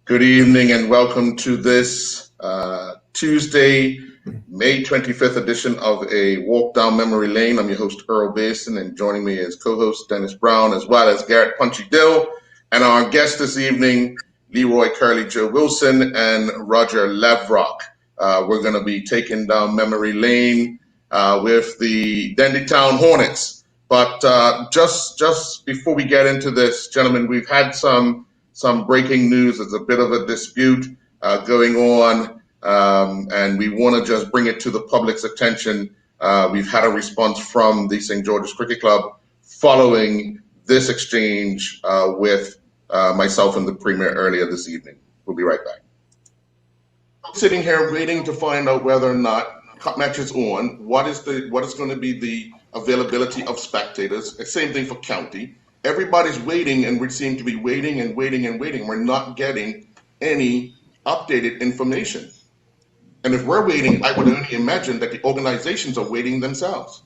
Good evening and welcome to this Tuesday, May 25th edition of a Walk Down Memory Lane. I'm your host, Earl Basin, and joining me is co-host Dennis Brown, as well as Garrett Punchy Dill, and our guest this evening, Leroy Curly Joe Wilson and Roger Levrock. We're going to be taking down memory lane with the Dendytown Hornets. But just before we get into this, gentlemen, we've had some breaking news. There's a bit of a dispute going on, and we want to just bring it to the public's attention. We've had a response from the St. George's Cricket Club following this exchange with myself and the Premier earlier this evening. We'll be right back. Sitting here waiting to find out whether or not Cup Match is on. What is going to be the availability of spectators? Same thing for county. Everybody's waiting, and we seem to be waiting and waiting and waiting. We're not getting any updated information. And if we're waiting, I would only imagine that the organizations are waiting themselves.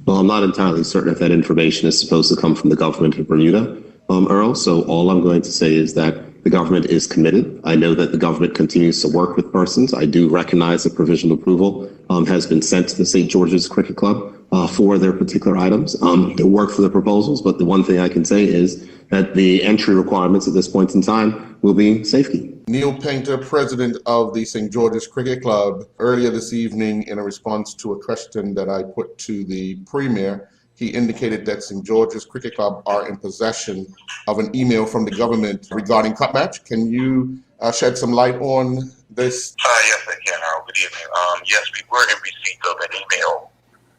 Well, I'm not entirely certain if that information is supposed to come from the government of Bermuda, Earl. So all I'm going to say is that the government is committed. I know that the government continues to work with persons. I do recognize that provisional approval has been sent to the St. George's Cricket Club for their particular items. They work for the proposals, but the one thing I can say is that the entry requirements at this point in time will be safety. Neil Painter, president of the St. George's Cricket Club, earlier this evening in a response to a question that I put to the Premier, he indicated that St. George's Cricket Club are in possession of an email from the government regarding Cup Match. Can you shed some light on this? Yes, I can. Good evening. Yes, we were in receipt of an email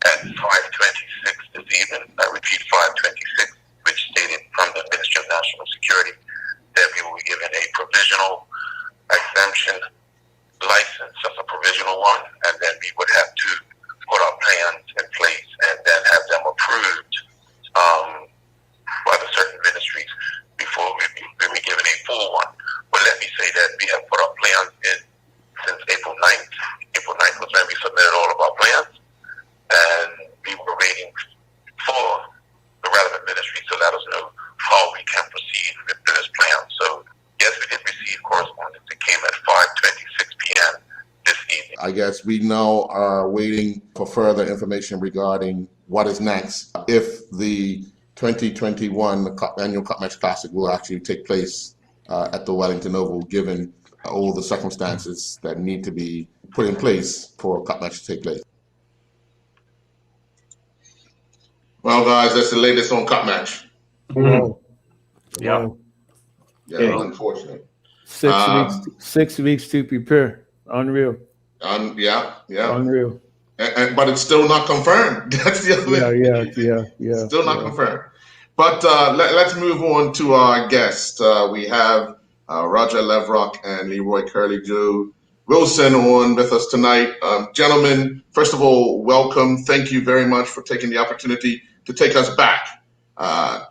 at 5:26 this evening. I repeat, 5:26, which stated from the Ministry of National Security that we will be given a provisional exemption license, just a provisional one, and then we would have to put our plans in place and then have them approved by the certain ministries before we be given a full one. But let me say that we have put our plans in since April 9th. April 9th was when we submitted all of our plans, and we were waiting for the relevant ministry to let us know how we can proceed with this plan. So yes, we did receive correspondence. It came at 5:26 p.m. this evening. I guess we now are waiting for further information regarding what is next. If the 2021 annual Cup Match Classic will actually take place at the Wellington Oval, given all the circumstances that need to be put in place for a Cup Match to take place. Well, guys, that's the latest on Cup Match. Wow. Yeah, Yeah. unfortunate. 6 weeks to prepare. Unreal. Yeah. Unreal. But it's still not confirmed. That's the other Yeah. Still not confirmed. But let's move on to our guest. We have Roger Levrock and Leroy Curly Joe Wilson on with us tonight. Gentlemen, first of all, welcome. Thank you very much for taking the opportunity to take us back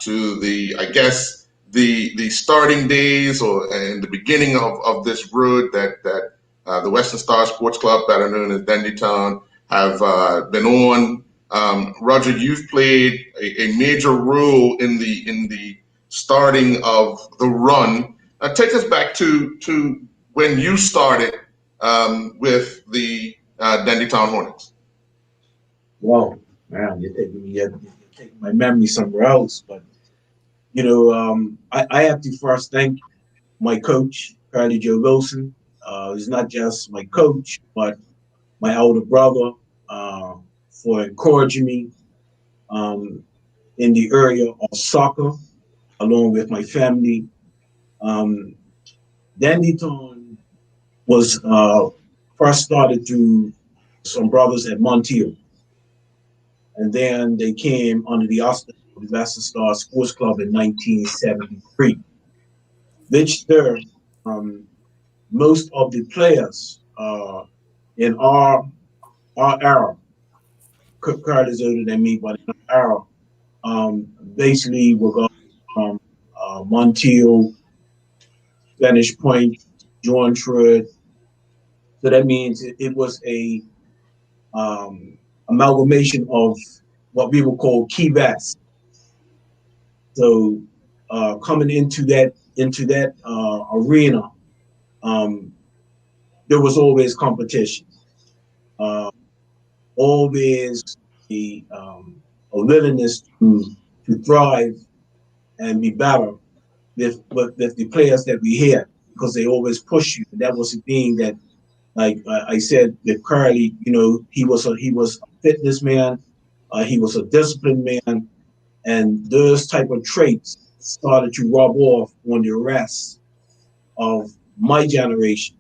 to the starting days and the beginning of this road that the Western Star Sports Club, better known as Dendytown, have been on. Roger, you've played a major role in the starting of the run. Take us back to when you started with the Dendytown Hornets. Wow, man, you're taking my memory somewhere else. But I have to first thank my coach, Curly Joe Wilson. He's not just my coach, but my older brother, for encouraging me in the area of soccer, along with my family. Dendytown was first started through some brothers at Montiel, and then they came under the auspices of the Western Star Sports Club in 1973, which there most of the players in our era, Kurt is older than me, but in our era, basically we're going from Montiel, Spanish Point, John Truett. So that means it was a amalgamation of what we would call key bats. So coming into that arena there was always competition, always a willingness to thrive and be better with the players that we had, because they always push you. That was the thing that, like I said, with Curly, he was a fitness man, he was a disciplined man, and those type of traits started to rub off on the rest of my generation.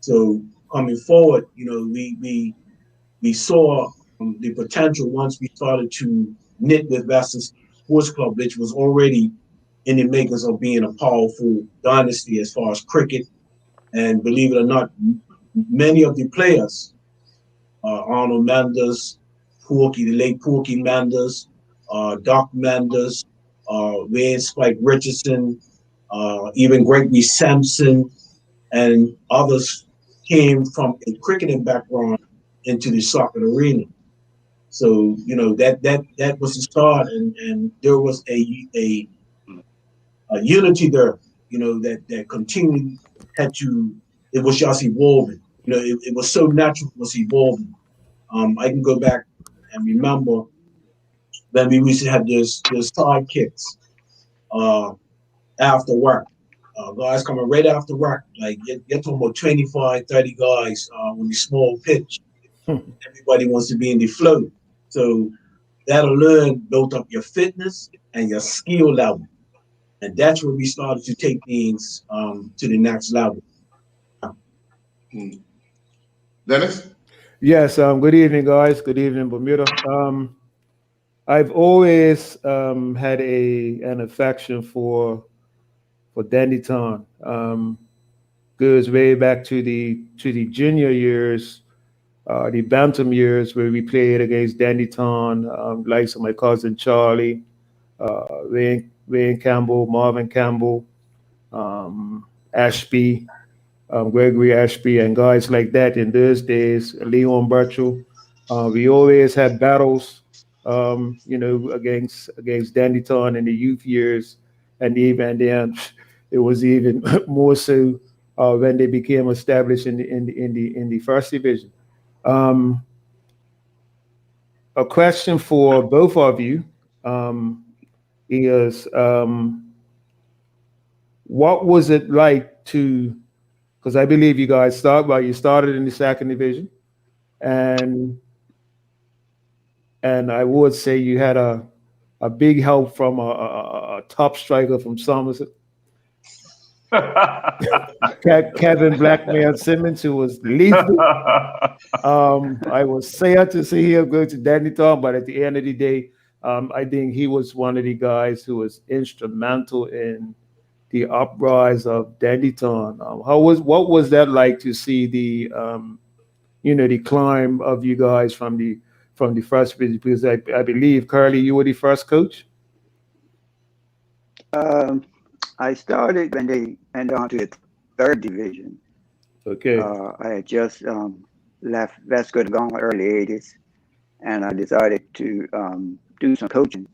So coming forward, we saw the potential once we started to knit with Veston Sports Club, which was already in the makers of being a powerful dynasty as far as cricket. And believe it or not, many of the players, Arnold Manders, the late Porky Manders, Doc Manders, Wayne Spike Richardson, even Gregory Sampson, and others came from a cricketing background into the soccer arena. So that was the start, and there was a unity there, that continued. It was just evolving. It was so natural. It was evolving. I can go back and remember when we used to have those sidekicks after work. Guys coming right after work, like you're talking about 25, 30 guys on the small pitch. Everybody wants to be in the flow. So that alone built up your fitness and your skill level. And that's where we started to take things to the next level. Dennis? Yes. Good evening, guys. Good evening, Bermuda. I've always had an affection for Dandy Ton. Goes way back to the junior years, the Bantam years, where we played against Dandy Ton, likes of my cousin Charlie, Wayne Campbell, Marvin Campbell, Ashby, Gregory Ashby, and guys like that in those days, Leon Burchell. We always had battles, against Dandy Ton in the youth years, and even then, it was even more so when they became established in the first division. A question for both of you is, what was it like to? Because I believe you guys you started in the second division, and I would say you had a big help from a top striker from Somerset, Kevin Blackman Simmons, who was lethal. I was sad to see him go to Dandy Ton, but at the end of the day, I think he was one of the guys who was instrumental in the uprise of Dandy Ton. What was that like to see the the climb of you guys from the first division? Because I believe, Curly, you were the first coach. I started when they went on to the third division. Okay. I had just left Vesco to Gong early 80s, and I decided to do some coaching,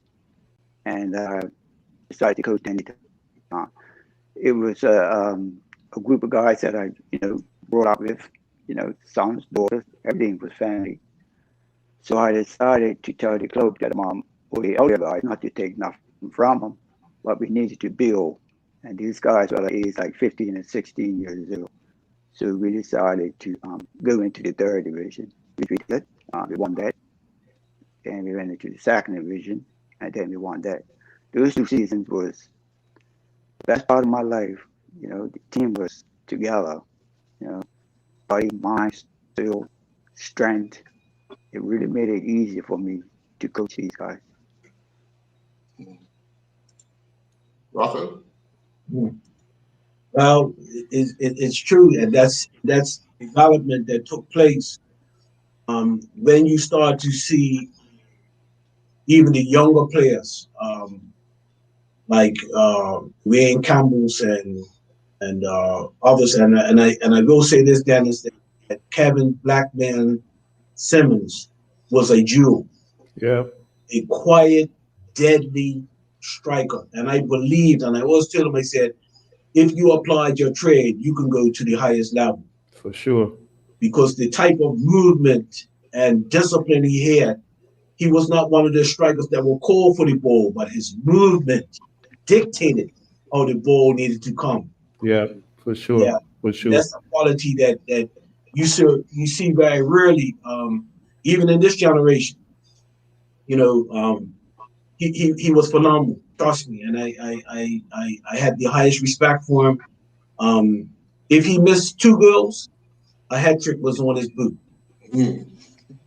and decided to coach Dandy Ton. It was a group of guys that I brought up with, sons, daughters, everything was family. So I decided to tell the club that or the older guys, not to take nothing from them, but we needed to build. And these guys were like 15 and 16 years old. So we decided to go into the third division, which we did. We won that. Then we went into the second division, and then we won that. Those 2 seasons was the best part of my life. The team was together, body, mind, skill, strength. It really made it easy for me to coach these guys. Rocco? Well, it's true, and that's development that took place when you start to see even the younger players like Wayne Campbell's and others, and I will say this, Dennis, that Kevin Blackman Simmons was a jewel. Yeah. A quiet, deadly striker. And I believed, and I always told him, I said, if you applied your trade, you can go to the highest level. For sure. Because the type of movement and discipline he had, he was not one of the strikers that will call for the ball, but his movement dictated how the ball needed to come. Yeah, for sure. Yeah, for sure. That's a quality that you see very rarely, even in this generation. You know, he was phenomenal. Trust me, and I had the highest respect for him. If he missed 2 goals, a hat trick was on his boot. Mm.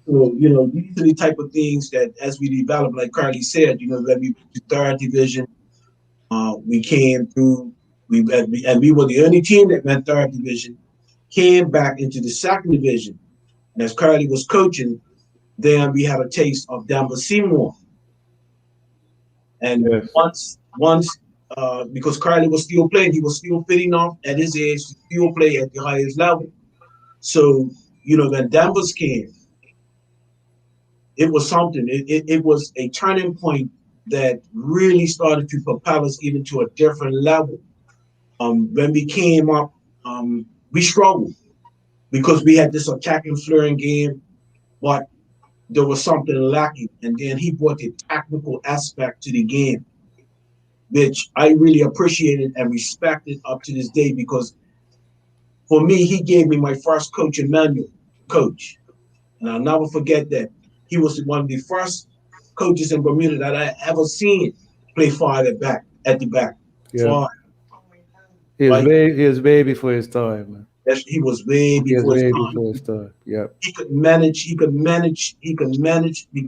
So, you know, these are the type of things that, as we develop, like Carly said, you know, when we went to 3rd division, we came through. We were the only team that went 3rd division, came back into the 2nd division, and as Carly was coaching, then we had a taste of Denver Seymour. And Yes. once, because Carly was still playing, he was still fitting off at his age to still play at the highest level. So, you know, when Danvers came, it was something. It was a turning point that really started to propel us even to a different level. When we came up, we struggled because we had this attacking flirting game, but there was something lacking. And then he brought the technical aspect to the game, which I really appreciated and respected up to this day, because for me, he gave me my first coaching manual, coach. And I'll never forget that. He was one of the first coaches in Bermuda that I ever seen play 5 at the back. Yeah. 5. He was, Right. way before his time, man. He was way He was before his way time. before his time. Yeah. He could manage the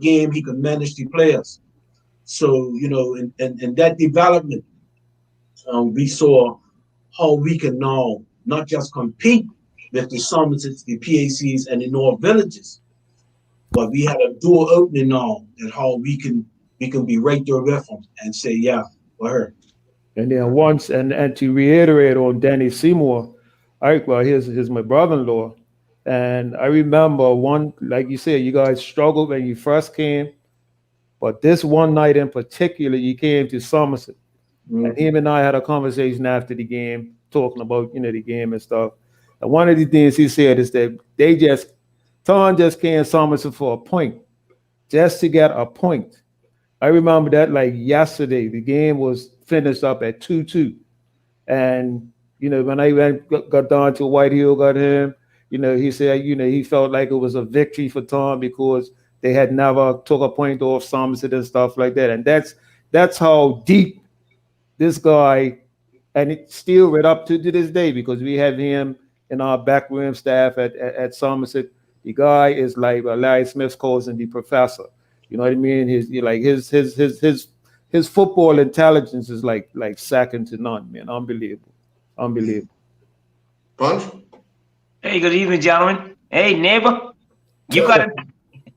game, he could manage the players. So, you know, in that development, we saw how we can now not just compete with the Somersets, the PACs, and the North Villages, but we had a door opening now and how we can be right there with them and say, yeah, for her. And then once, and to reiterate on Danny Seymour, here's my brother-in-law. And I remember one, like you said, you guys struggled when you first came, but this one night in particular, you came to Somerset. And him and I had a conversation after the game, talking about, you know, the game and stuff. And one of the things he said is that Ton just came to Somerset for a point, just to get a point. I remember that like yesterday. The game was finished up at 2-2. And, you know, when I got down to White Hill, got him, you know, he said, you know, he felt like it was a victory for Tom because they had never took a point off Somerset and stuff like that. And that's how deep this guy, and it's still right up to this day, because we have him in our backroom staff at Somerset. The guy is like Larry Smith calls him the professor. You know what I mean? His football intelligence is like second to none, man. Unbelievable. Punch? Hey, good evening, gentlemen. Hey, neighbor. You got it.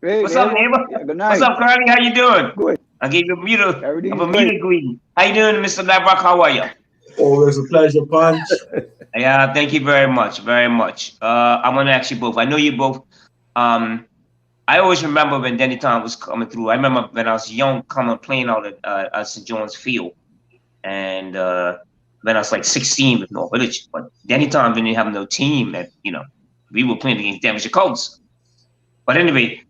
Hey, What's up, neighbor? Yeah, good night. What's up, Curly? How you doing? Good. I gave you a Everything's Bermuda great. greeting. How you doing, Mr. Labrock? How are you? Always a pleasure, Punch. Yeah, thank you very much, very much. I'm gonna ask you both. I know you both. I always remember when Danny Tom was coming through. I remember when I was young, coming playing out at St. John's Field, and when I was like 16 with North Village. But Danny Tom didn't have no team, and you know, we were playing against Devonshire Colts. But anyway,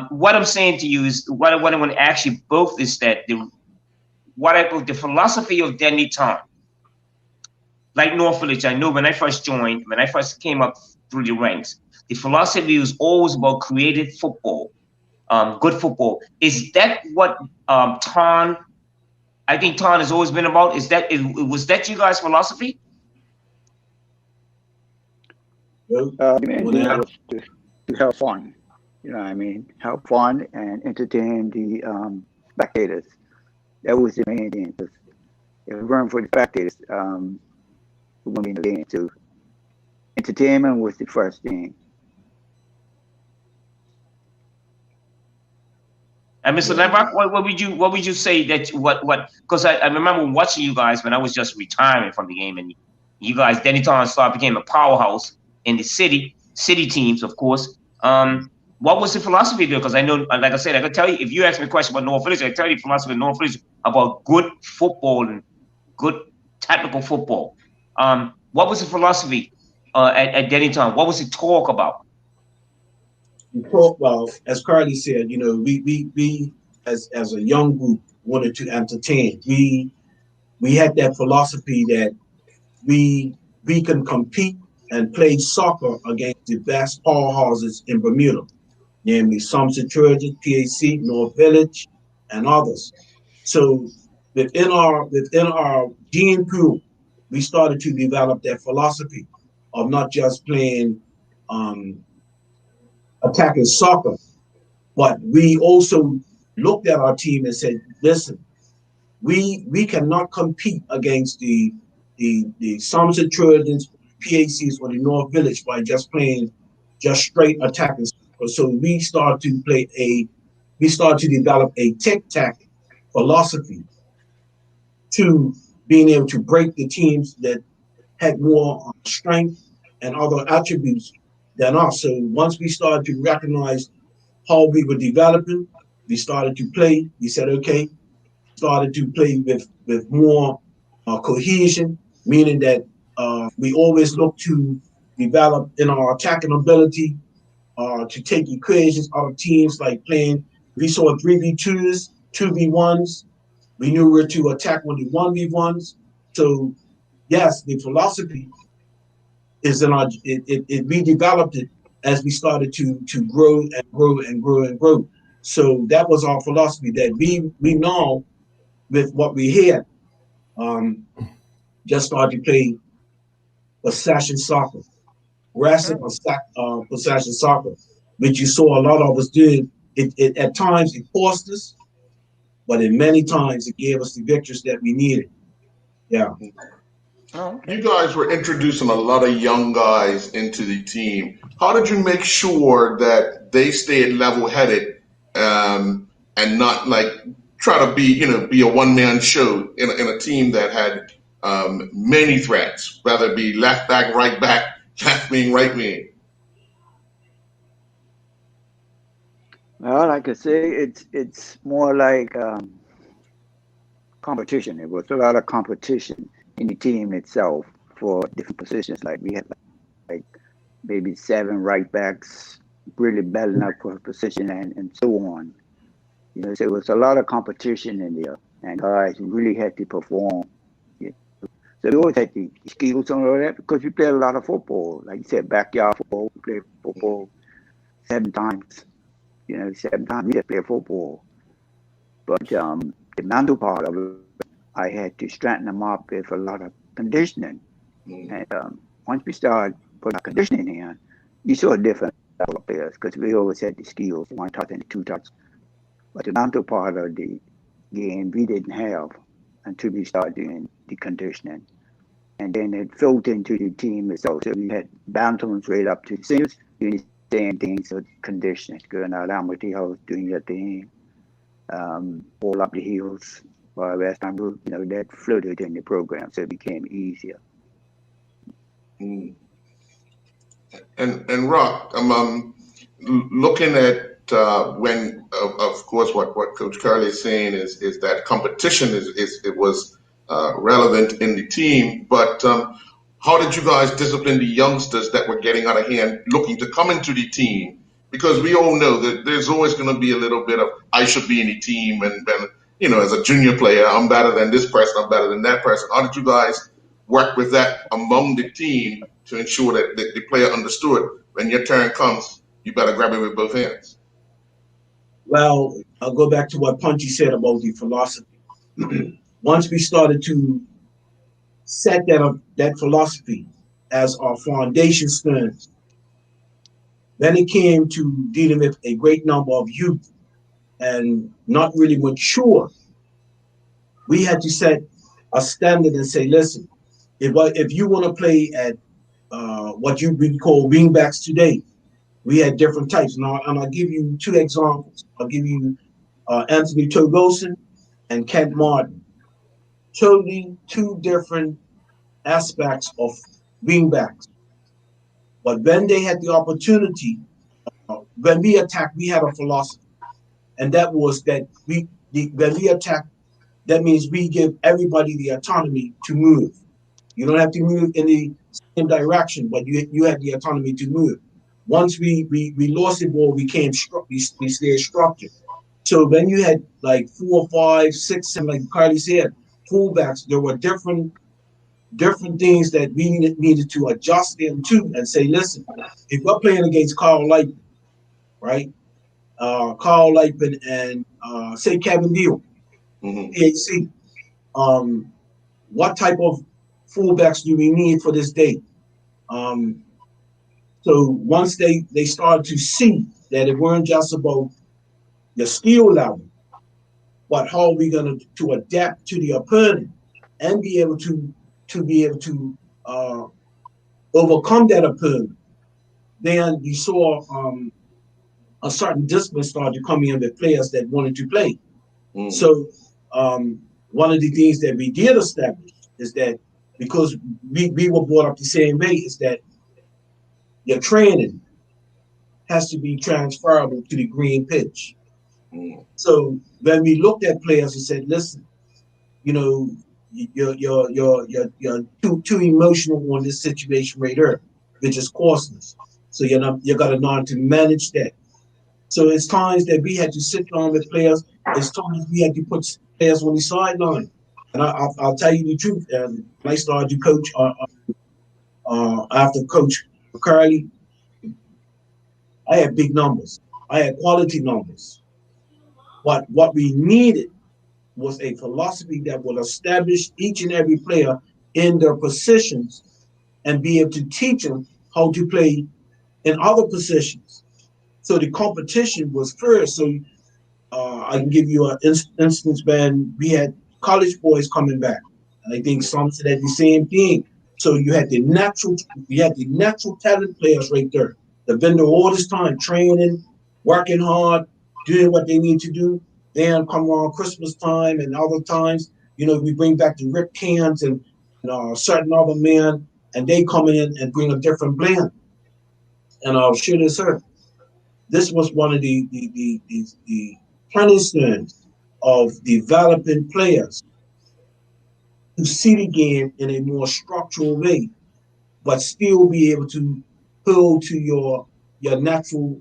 what I'm saying to you is what I want to ask you both is that the philosophy of Danny Tom, like North Village, I know when I first came up through the ranks, the philosophy was always about creative football, good football. Is that what Ton? I think Ton has always been about. Was that you guys' philosophy? The main thing was to have fun. You know what I mean? Have fun and entertain the spectators. That was the main thing. Because if it weren't for the spectators, we wouldn't be in the game. So entertainment was the first thing. And Mr. Lebrock, what would you say that because I remember watching you guys when I was just retiring from the game, and you guys, Danny Tom became a powerhouse in the city teams, of course. What was the philosophy there? Because I know, like I said, I could tell you, if you ask me a question about North Village, I tell you the philosophy of North Village about good football and good technical football. What was the philosophy at Dennytown? What was the talk about? We talk, well, as Carly said, you know, we as a young group wanted to entertain. We had that philosophy that we can compete and play soccer against the best powerhouses in Bermuda, namely Somerset Trojans, PAC, North Village, and others. So within our gene pool, we started to develop that philosophy of not just playing attacking soccer, but we also looked at our team and said, listen, we cannot compete against the Somerset Trojans, PACs, or the North Village by just playing just straight attacking soccer. So we started to develop a tic-tac philosophy to being able to break the teams that had more strength and other attributes than us. So once we started to recognize how we were developing, we started to play. We said, okay, started to play with more cohesion, meaning that we always look to develop in our attacking ability to take equations out of teams, like playing. We saw 3v2s, 2v1s. We knew where to attack when the 1v1s. So yes, the philosophy is in our. We developed it as we started to grow and grow and grow and grow. So that was our philosophy, that we know with what we had, just started to play possession soccer, aggressive possession soccer, which you saw a lot of us doing. It at times it forced us, but in many times it gave us the victories that we needed. Yeah. Oh, okay. You guys were introducing a lot of young guys into the team. How did you make sure that they stayed level-headed and not like try to be a one-man show in a team that had many threats, whether it be left back, right back, left wing, right wing? Well, like I say, it's more like competition. It was a lot of competition in the team itself for different positions. Like we had like maybe 7 right backs really battling up for a position and so on. You know, so it was a lot of competition in there, and guys really had to perform. You know. So we always had the skills and all that because we played a lot of football. Like you said, backyard football. We played football 7 times. You know, 7 times we had to play football. But the mental part of it, I had to strengthen them up with a lot of conditioning. And once we started putting our conditioning in, you saw a different level of players because we always had the skills, 1 touch and 2 touch. But the mental part of the game we didn't have until we started doing the conditioning. And then it flowed into the team itself. So we had bantams right up to the seniors doing the same things, so conditioning, going out on the house, doing your thing, all up the hills. While as time moved, you know, that floated in the program, so it became easier. And Rock, I'm looking at when, of course, what Coach Curley is saying is that competition it was relevant in the team, but how did you guys discipline the youngsters that were getting out of hand, looking to come into the team? Because we all know that there's always going to be a little bit of I should be in the team, and as a junior player, I'm better than this person, I'm better than that person. How did you guys work with that among the team to ensure that the player understood when your turn comes, you better grab it with both hands? Well, I'll go back to what Punchy said about the philosophy. Once we started to set that philosophy as our foundation stones, then it came to dealing with a great number of youth and not really mature. We had to set a standard and say, listen, if you want to play at what we call wingbacks today, we had different types. And I'll give you 2 examples. I'll give you Anthony Togosin and Kent Martin. Totally 2 different aspects of wingbacks. But when they had the opportunity, when we attacked, we had a philosophy. And that was that when we attack, that means we give everybody the autonomy to move. You don't have to move in the same direction, but you have the autonomy to move. Once we lost the ball, we stayed structured. So when you had like 4, 5, 6, and like Carly said, fullbacks, there were different things that we needed to adjust them to and say, listen, if we're playing against Carl Lightman, right? Carl Lightman and say Kevin Deal, PHC. What type of fullbacks do we need for this day? So once they started to see that it weren't just about your skill level, but how are we going to adapt to the opponent and be able to overcome that opponent, then you saw a certain discipline start to come in with players that wanted to play. So one of the things that we did establish is that because we were brought up the same way, is that your training has to be transferable to the green pitch. So when we looked at players and said, listen, you know, you're too emotional on this situation right here, which is costless. So you got to learn to manage that. So it's times that we had to sit down with players. It's times we had to put players on the sideline. And I'll tell you the truth. When I started to coach after Coach Curley, I had big numbers. I had quality numbers. But what we needed was a philosophy that will establish each and every player in their positions and be able to teach them how to play in other positions. So the competition was first. So I can give you an instance when we had college boys coming back. And I think some said the same thing. So you had the natural talent players right there. They've been there all this time, training, working hard, doing what they need to do. Then come around Christmas time and other times, you know, we bring back the Rip Cans and certain other men, and they come in and bring a different blend. And I'll share this here. This was one of the cornerstones of developing players to see the game in a more structural way, but still be able to hold to your natural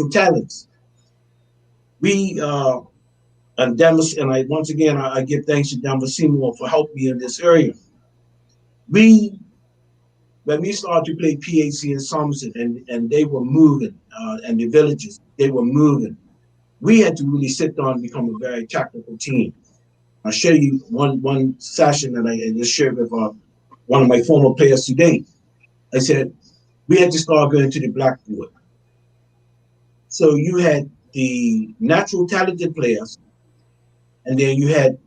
talents. We and Denver, and I once again I give thanks to Denver Seymour for helping me in this area. When we started to play PHC in Somerset and they were moving, and the villages, they were moving, we had to really sit down and become a very tactical team. I'll show you one session that I just shared with one of my former players today. I said, we had to start going to the blackboard. So you had the natural talented players, and then you had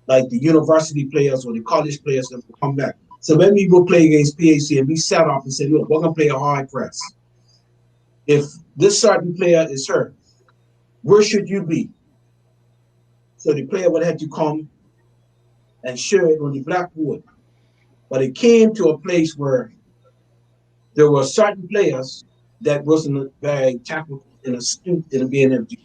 like the university players or the college players that would come back. So when we would play against PHC and we sat up and said, look, we're going to play a hard press. If this certain player is hurt, where should you be? So the player would have to come and share it on the blackboard. But it came to a place where there were certain players that wasn't very tactical and astute in being able to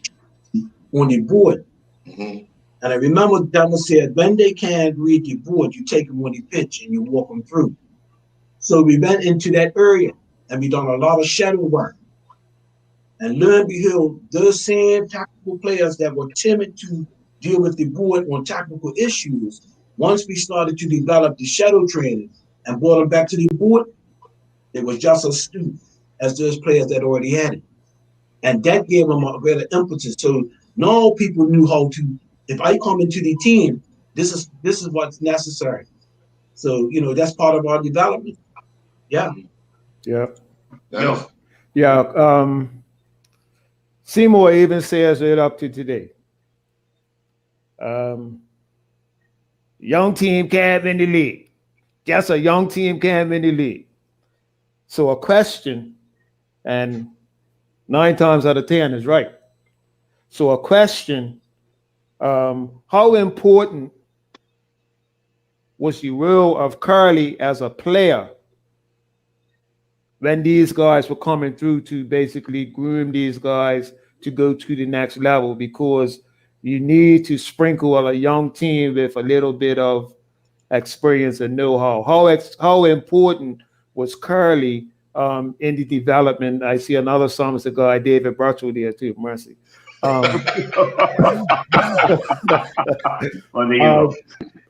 on the board. And I remember Dama said, when they can't read the board, you take them on the pitch and you walk them through. So we went into that area and we done a lot of shadow work. And lo and behold, those same tactical players that were timid to deal with the board on tactical issues, once we started to develop the shadow training and brought them back to the board, it was just as astute as those players that already had it. And that gave them a greater impetus. So now people knew how to, if I come into the team, this is what's necessary. So, you know, that's part of our development. Yeah. Yeah. Nice. Yeah. Seymour even says it up to today. Young team can't win the league. Just a young team can't win the league. So a question, and 9 times out of 10 is right. So a question, how important was the role of Curley as a player when these guys were coming through to basically groom these guys to go to the next level? Because you need to sprinkle a young team with a little bit of experience and know-how. How important was Curly in the development? I see another Somerset guy, David Brutchell, there too. Mercy. Well, there you go.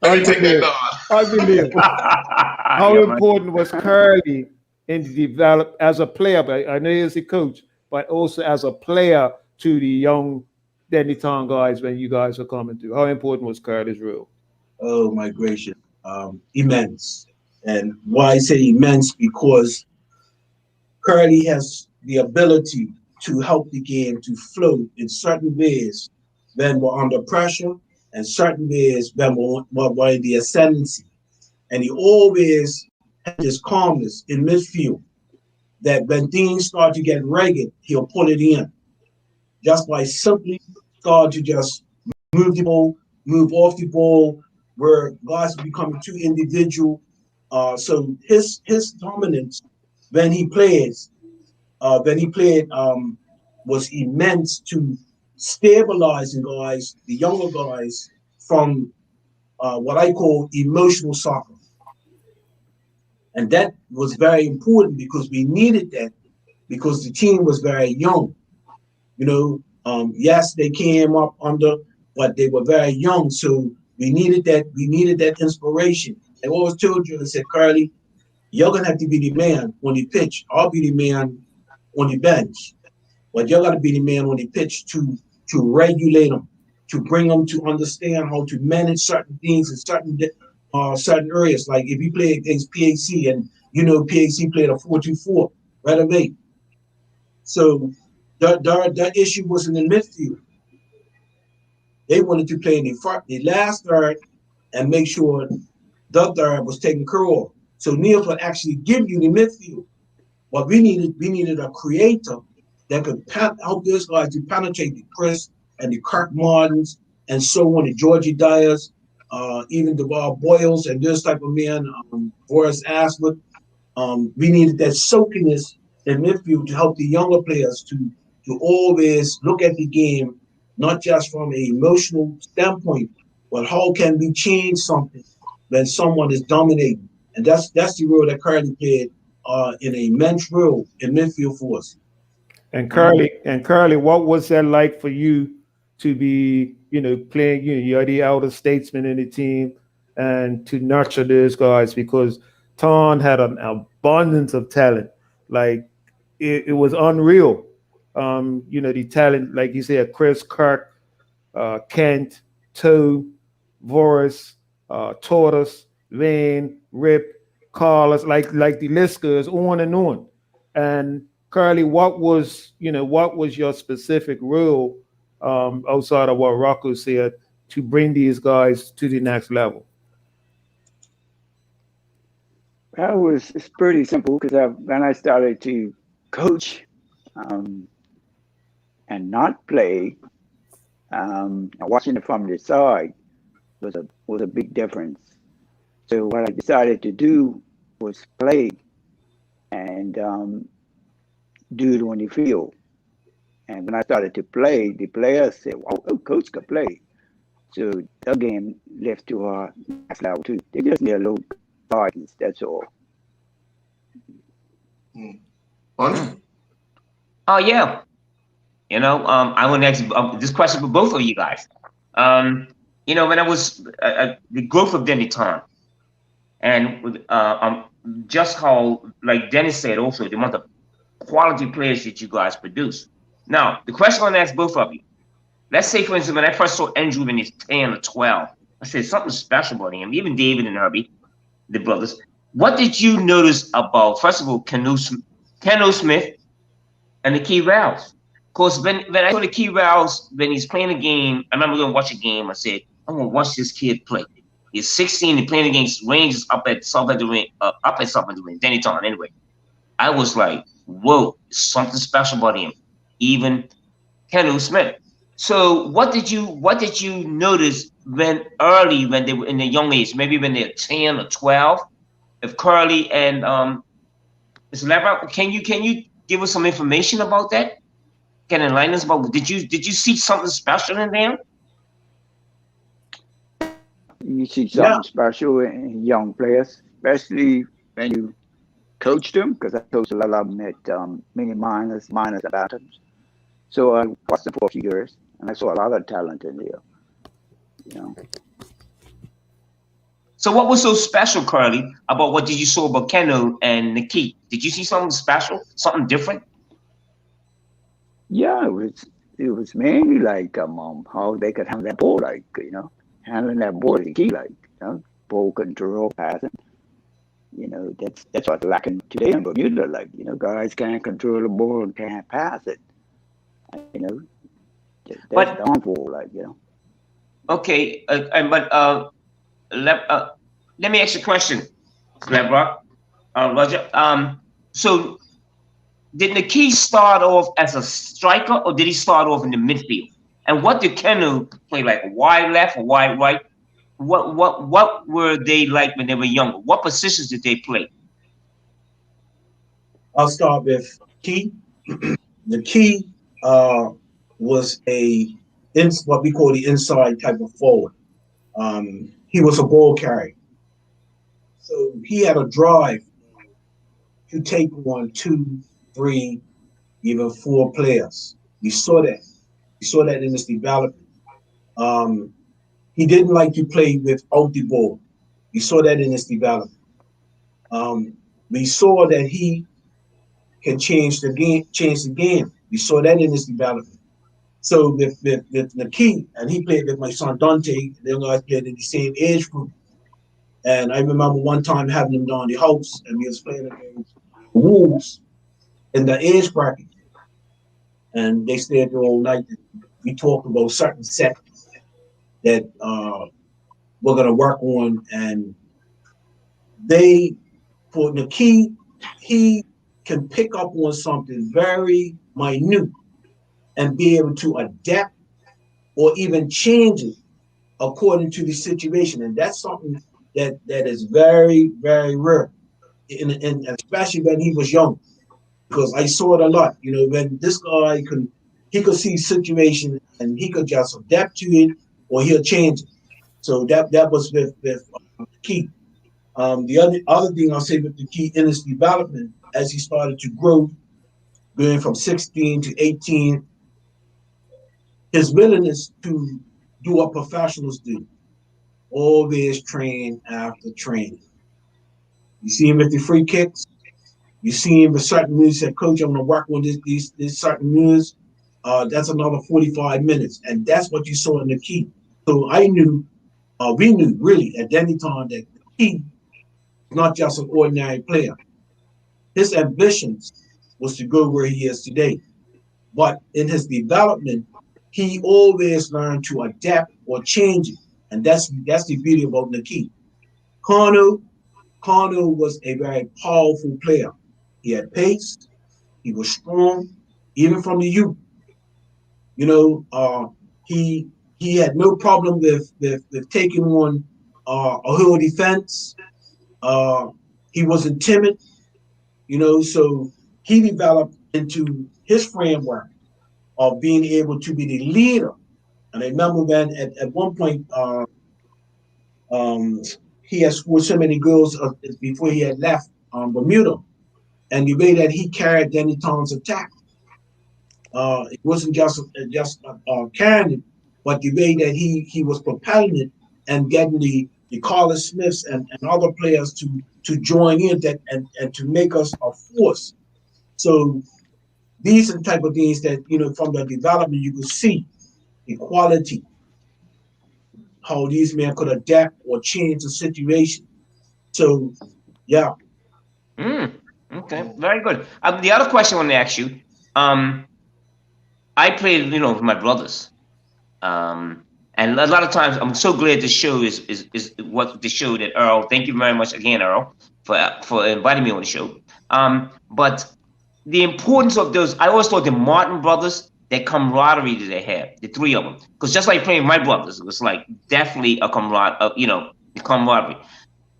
Let me take that nod. Unbelievable. How important was Curly in the develop as a player? But I know he's a coach, but also as a player to the young Denny Town guys when you guys are coming through. How important was Curly's role? Oh my gracious, immense. And why I say immense, because Curly has the ability to help the game to flow in certain ways when we're under pressure, and certain ways when we're in the ascendancy. And he always has this calmness in midfield that when things start to get ragged, he'll pull it in. Just by simply start to just move the ball, move off the ball, where guys are becoming too individual. So his dominance when he played was immense to stabilizing guys, the younger guys, from what I call emotional soccer. And that was very important because we needed that, because the team was very young. Yes, they came up under, but they were very young. So we needed that inspiration. I always told you, I said, Carly, you're gonna have to be the man on the pitch. I'll be the man on the bench. But you're gonna be the man on the pitch to regulate them, to bring them to understand how to manage certain things in certain areas. Like if you play against PAC, and PAC played a 4-2-4 right away. So that issue was in the midfield. They wanted to play in the last third and make sure the third was taken care of. So Neil could actually give you the midfield. But we needed a creator that could help those guys to penetrate the Chris and the Kirk Martins and so on, the Georgie Dyers, even the Boyles and this type of man, Boris Aswood. We needed that soakiness in midfield to help the younger players to always look at the game, not just from an emotional standpoint, but how can we change something when someone is dominating? And that's the role that Curly played in an immense role in midfield for us. And Curly, what was that like for you to be, playing? You're the elder statesman in the team, and to nurture those guys, because Ton had an abundance of talent. Like it was unreal. The talent, like you said, Chris, Kirk, Kent, Toe, Voris, Tortoise, Vane, Rip, Carlos, like the list goes on and on. And Curly, what was your specific role outside of what Rocco said to bring these guys to the next level? It's pretty simple, because when I started to coach and not play, watching it from the side was a big difference. So what I decided to do was play and do it on the field. And when I started to play, the players said, "Oh, coach could play." So the game left to our next level too. They just need a little guidance, that's all. Oh yeah. I want to ask this question for both of you guys. When I was the growth of Denny Town, and just how, like Dennis said, also the amount of quality players that you guys produce. Now, the question I want to ask both of you: let's say, for instance, when I first saw Andrew when he's 10 or 12, I said something special about him. Even David and Herbie, the brothers. What did you notice about, first of all, Keno Smith and the Key Rouse? Because when I saw the Key Rouse, when he's playing a game, I remember going to watch a game. I said, I'm going to watch this kid play. He's 16 and playing against Rangers up at South End Ring, Denny Town anyway. I was like, whoa, something special about him. Even Keno Smith. So what did you notice when they were in the young age, maybe when they're 10 or 12? If Curly and Mr. Labra, can you give us some information about that? Can enlighten us about, did you see something special in them? You see something special in young players, especially when you coach them, because I coached a lot of them at mini minors, and bantams. So I watched them for a few years, and I saw a lot of talent in there. You know. So what was so special, Curly, about what did you saw about Kenu and Nikki? Did you see something special, something different? Yeah, it was mainly like how they could handle that ball, like handling that ball is the key, like ball control, passing. That's what's lacking today in Bermuda. Like guys can't control the ball and can't pass it. That's downfall. Like Okay, let me ask you a question, Lebrock, Roger. So did Nikki start off as a striker, or did he start off in the midfield? And what did Kenu play, like wide left or wide right? What were they like when they were younger? What positions did they play? I'll start with Key. The Key was what we call the inside type of forward. He was a ball carrier. So he had a drive to take on 2, 3, even 4 players. We saw that. We saw that in his development. He didn't like to play without the ball. We saw that in his development. We saw that he can change the game. We saw that in his development. So with the key, and he played with my son Dante, they guys played in the same age group. And I remember one time having him down the house, and we was playing against the Wolves in the age bracket. And they stayed there all night. We talked about certain sets that we're gonna work on, and for the key, he can pick up on something very minute and be able to adapt or even change it according to the situation. And that's something that is very, very rare, and especially when he was young, because I saw it a lot. When this guy he could see situation and he could just adapt to it or he'll change it. So that was with Key. The other thing I'll say with the Key in his development, as he started to grow, going from 16 to 18, his willingness to do what professionals do, always train after training. You see him with the free kicks. You see him with certain moves. Said, Coach, I'm going to work on these certain moves. That's another 45 minutes, and that's what you saw in the Key. So we knew really at any time that the Key is not just an ordinary player. His ambitions was to go where he is today, but in his development, he always learned to adapt or change it, and that's the beauty about Nikki. Kanu was a very powerful player. He had pace. He was strong, even from the youth. He had no problem with taking on a whole defense. He wasn't timid, so he developed into his framework of being able to be the leader. And I remember when at one point he had scored so many goals before he had left Bermuda, and the way that he carried Danny Tom's attack, it wasn't just carrying it, but the way that he was propelling it and getting the Carlos Smiths and other players to join in that and to make us a force. So these are the type of things that, from the development, you could see the quality, how these men could adapt or change the situation. So, yeah. Okay, very good. The other question I want to ask you, I played, with my brothers. And a lot of times, I'm so glad the show is what the show that Earl. Thank you very much again, Earl, for inviting me on the show. But the importance of those, I always thought the Martin brothers, that camaraderie that they had, the three of them, because just like playing with my brothers, it was like definitely a the camaraderie.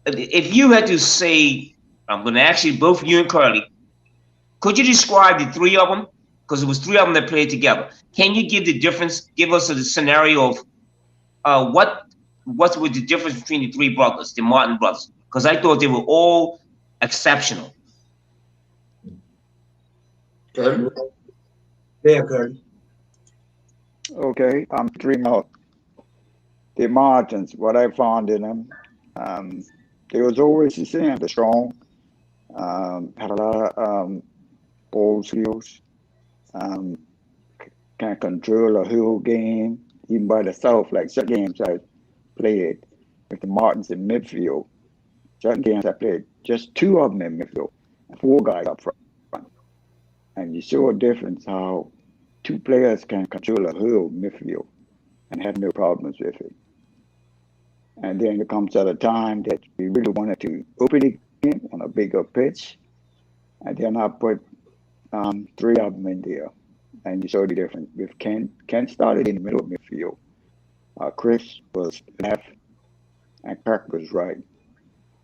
If you had to say, I'm going to ask you both you and Curly, could you describe the three of them? Because it was three of them that played together. Can you give the difference? Give us a scenario of what what was the difference between the three brothers, the Martin brothers? Because I thought they were all exceptional. Okay. There, Curtis. Okay, I'm three out. The Martins, what I found in them, they was always the same. They're strong, had a lot of ball skills, can control a whole game, even by themselves. Like certain games I played with the Martins in midfield. Certain games I played just two of them in midfield and four guys up front. And you saw a difference how two players can control a whole midfield and have no problems with it. And then it comes at a time that we really wanted to open the game on a bigger pitch. And then I put three of them in there. And you saw the difference. With Kent started in the middle of midfield. Chris was left and Kirk was right.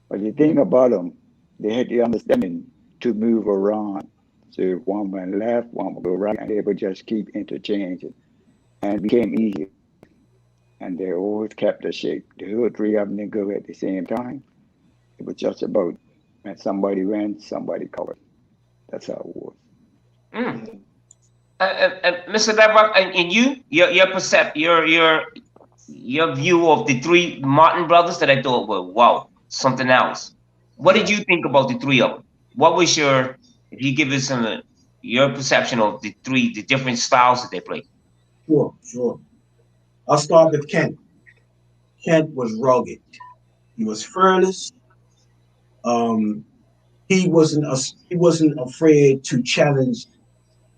But the thing about them, they had the understanding to move around. So if one went left, one would go right, and they would just keep interchanging. And it became easier. And they always kept the shape. The whole three of them didn't go at the same time. It was just about when somebody ran, somebody covered. That's how it was. Mm. Mr. Lebach, and your view of the three Martin brothers that I thought were, wow, something else. What did you think about the three of them? What was if you give us your perception of the different styles that they play? Sure. I'll start with Kent. Kent was rugged. He was fearless. He wasn't afraid to challenge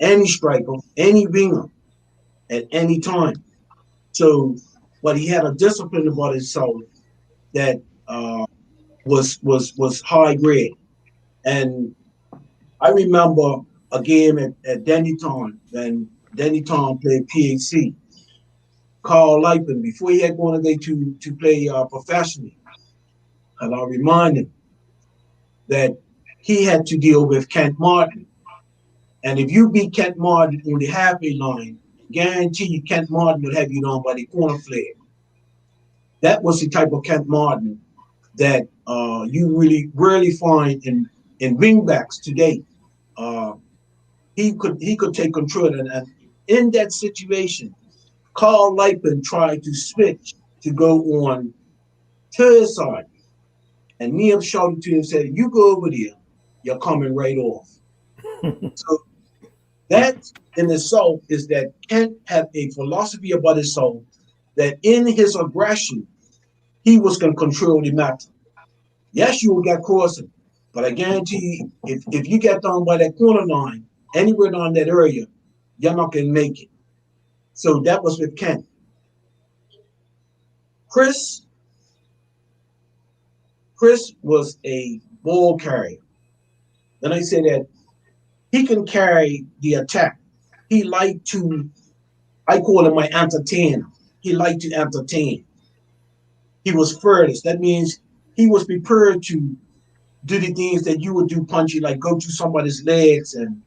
any striker, any winger at any time. So, but he had a discipline about himself that was high grade. And I remember a game at Dennytown when Dennytown played PHC. Carl Lipen, before he had gone away to play professionally, and I remind him that he had to deal with Kent Martin. And if you beat Kent Martin on the halfway line, guarantee you Kent Martin would have you down by the corner flag. That was the type of Kent Martin that you really rarely find in wingbacks today. He could take control, and in that situation, Carl Lipen tried to switch to go on third side, and Neil shouted to him and said, "You go over there, you're coming right off." So that in itself is that Kent had a philosophy about himself that in his aggression, he was going to control the matter. Yes, you will get crossing, but I guarantee you, if you get down by that corner line, anywhere down that area, you're not going to make it. So that was with Kent. Chris was a ball carrier. Then I say that he can carry the attack. He liked to, I call him my entertainer. He liked to entertain. He was fearless. That means he was prepared to do the things that you would do punchy, like go to somebody's legs and,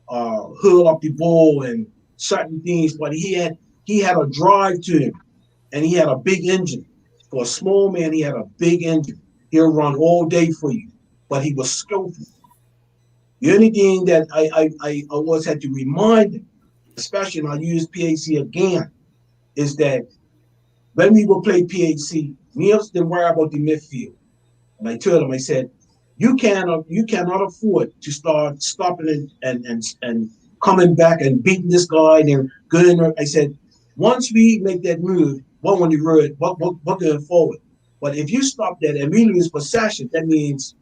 hurl up the ball and certain things. But he had a drive to him, and he had a big engine. For a small man, he had a big engine. He'll run all day for you, but he was skillful. The only thing that I always had to remind him, especially, and I'll use PHC again, is that when we would play PHC, Niels didn't worry about the midfield. And I told him, I said, you cannot afford to start stopping and coming back and beating this guy and going. I said, once we make that move, what going forward? But if you stop that and we lose possession, that means,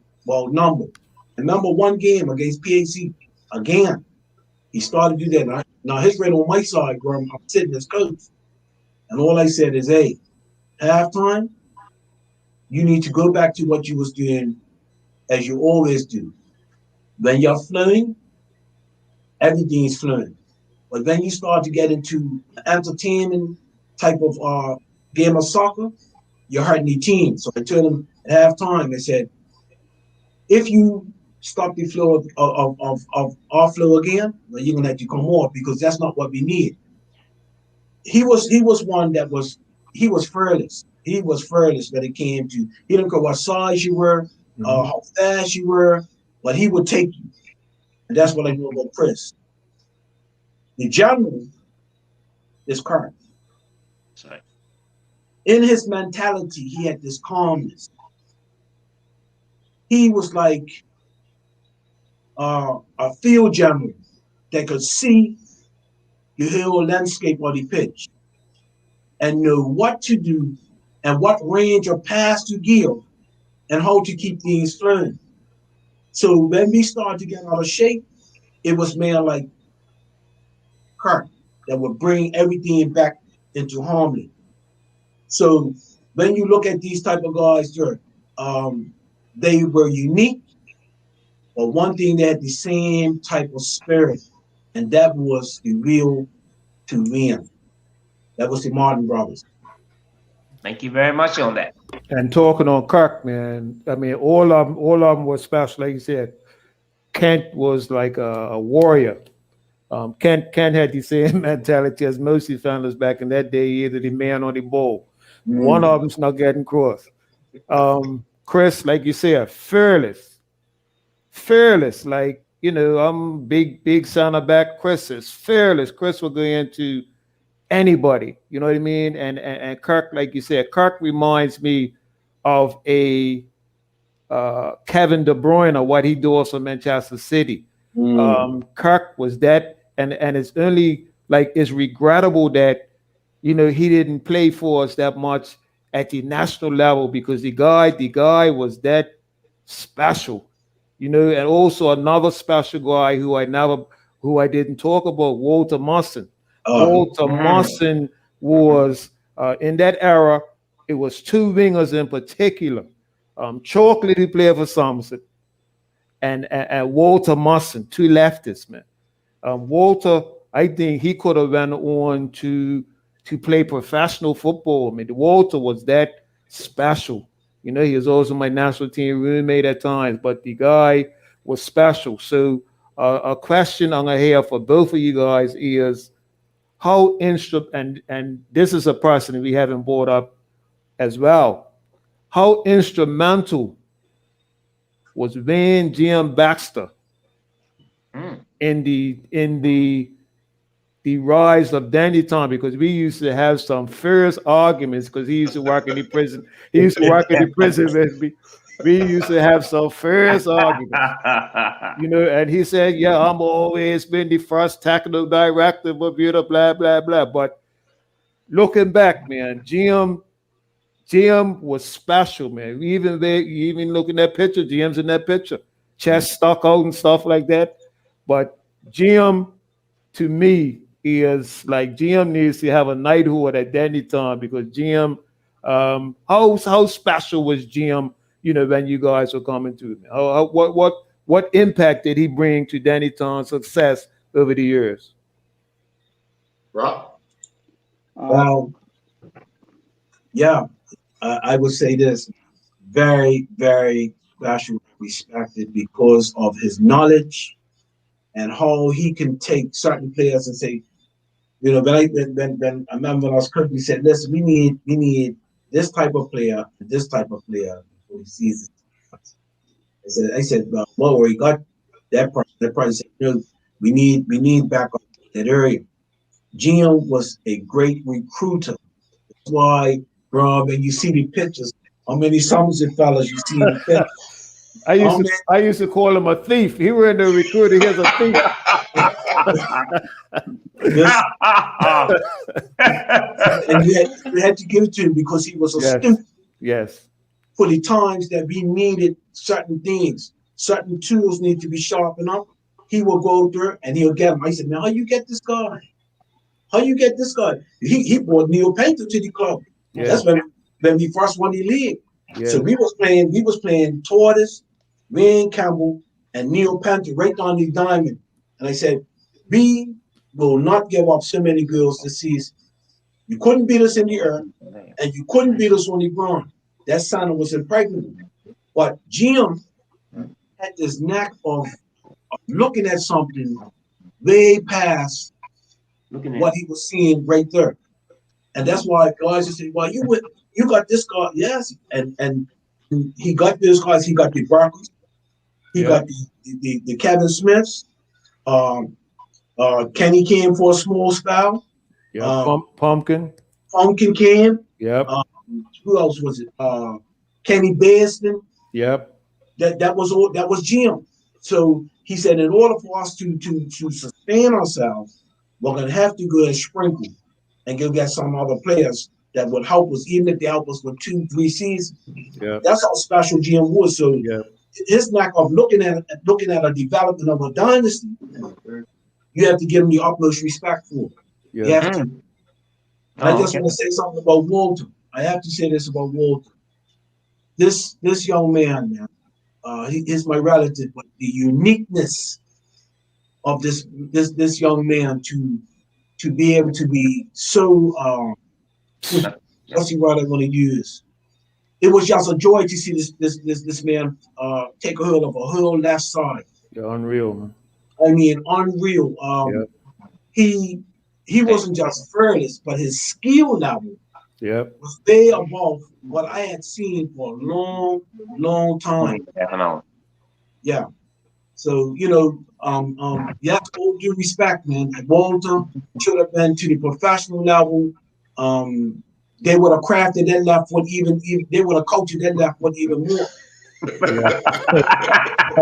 number one game against PHC, again, he started to do that. Now his right on my side, where I'm sitting as coach. And all I said is, hey, halftime, you need to go back to what you was doing as you always do. When you're flowing, everything is flowing. But when you start to get into entertainment type of game of soccer, you're hurting the team. So I told him at halftime, I said, if you stop the flow of our flow again, well, you're gonna have to come off because that's not what we need. He was one that was he was fearless. He was fearless when it came to, he didn't care what size you were, how fast you were, but he would take you. And that's what I know about Chris. The general is Kirk. Sorry. In his mentality, he had this calmness. He was like a field general that could see the whole landscape of the pitch and know what to do and what range of pass to give and how to keep things flowing. So when we started to get out of shape, it was man like Kirk that would bring everything back into harmony. So when you look at these type of guys, they were unique, but one thing they had the same type of spirit, and that was the will to win. That was the Martin brothers. Thank you very much on that. And talking on Kirk, man, I mean, all of them were special. Like you said, Kent was like a warrior. Kent had the same mentality as most of the fellas back in that day, either the man or the bull. One of them's not getting cross. Chris, like you said, fearless. Like, you know, I'm big center back. Chris is fearless. Chris will go into anybody, you know what I mean? And Kirk, like you said, Kirk reminds me of a Kevin De Bruyne or what he does for Manchester City. Kirk was that, and it's only like it's regrettable that, you know, he didn't play for us that much at the national level because the guy was that special, you know. And also another special guy who I didn't talk about, Walter Musson. Walter Musson was in that era. It was two wingers in particular, Chocolate, who played for Somerset, and Walter Musson, two leftists, man. Walter, I think he could have went on to play professional football. I mean, Walter was that special. You know, he was also my national team roommate at times, but the guy was special. So a question I'm gonna have for both of you guys is how and this is a person we haven't brought up as well. How instrumental was Van Jim Baxter in the rise of Danny Tom? Because we used to have some fierce arguments because he used to work in the prison. He used to work in the prison with me. We used to have some fierce arguments, you know. And he said, "Yeah, I'm always been the first technical director, but blah blah blah." But looking back, man, Jim was special, man. Even looking at picture, Jim's in that picture, chest stuck out and stuff like that. But Jim, to me, is like Jim needs to have a knighthood at Danny Tom because Jim, how special was Jim? You know, when you guys were coming to me, what impact did he bring to Danny Tom's success over the years? Rob? Well, yeah, I would say this: very, very special, respected because of his knowledge and how he can take certain players and say, you know, when I remember when I was coaching, he said, "Listen, we need this type of player, this type of player before the season." I said, well, don't worry, got that person. That person said, you know, we need backup in that area. Jim was a great recruiter. That's why, bro, when you see the pictures, how many Somerset fellas you see in the pictures. I used to call him a thief. He were in the recruiter. He's a thief. And you had to give it to him because he was a student. Yes. For the times that we needed certain things, certain tools need to be sharpened up, he will go there and he'll get them. I said, "Man, how you get this guy? How you get this guy?" He brought Neil Painter to the club. Yeah. That's when we first won the league. Yeah. So we was playing Tortoise, Wayne Campbell, and Neil Painter right down the diamond. And I said, we will not give up so many girls this season. You couldn't beat us in the air, and you couldn't beat us on the ground. That son was impregnable. But Jim had this knack of looking at something way past what he was seeing right there. And that's why guys just say, well, you got this guy, yes, and he got those guys. He got the Barkers, he got the Kevin Smiths. Kenny came for a small spell. Pumpkin. Pumpkin came. Yep. Who else was it? Kenny Banston. Yep. That was Jim. So he said, in order for us to sustain ourselves, we're gonna have to go and sprinkle and go get some other players that would help us, even if they help us with 2-3 seasons. Yep. That's how special Jim was. So his knack of looking at a development of a dynasty, you have to give him the utmost respect for it. Yeah. You have to. I just want to say something about Walter. I have to say this about Walter. This young man, he is my relative, but the uniqueness of this young man to be able to be so what's the word I want to use? It was just a joy to see this man take a hold of a whole left side. Yeah, unreal, man. I mean, unreal. He wasn't just fearless, but his skill level was way above what I had seen for a long, long time. Yeah. So, yes, all due respect, man. Walter should have been to the professional level. They would have crafted that left foot even they would have coached that left foot even more.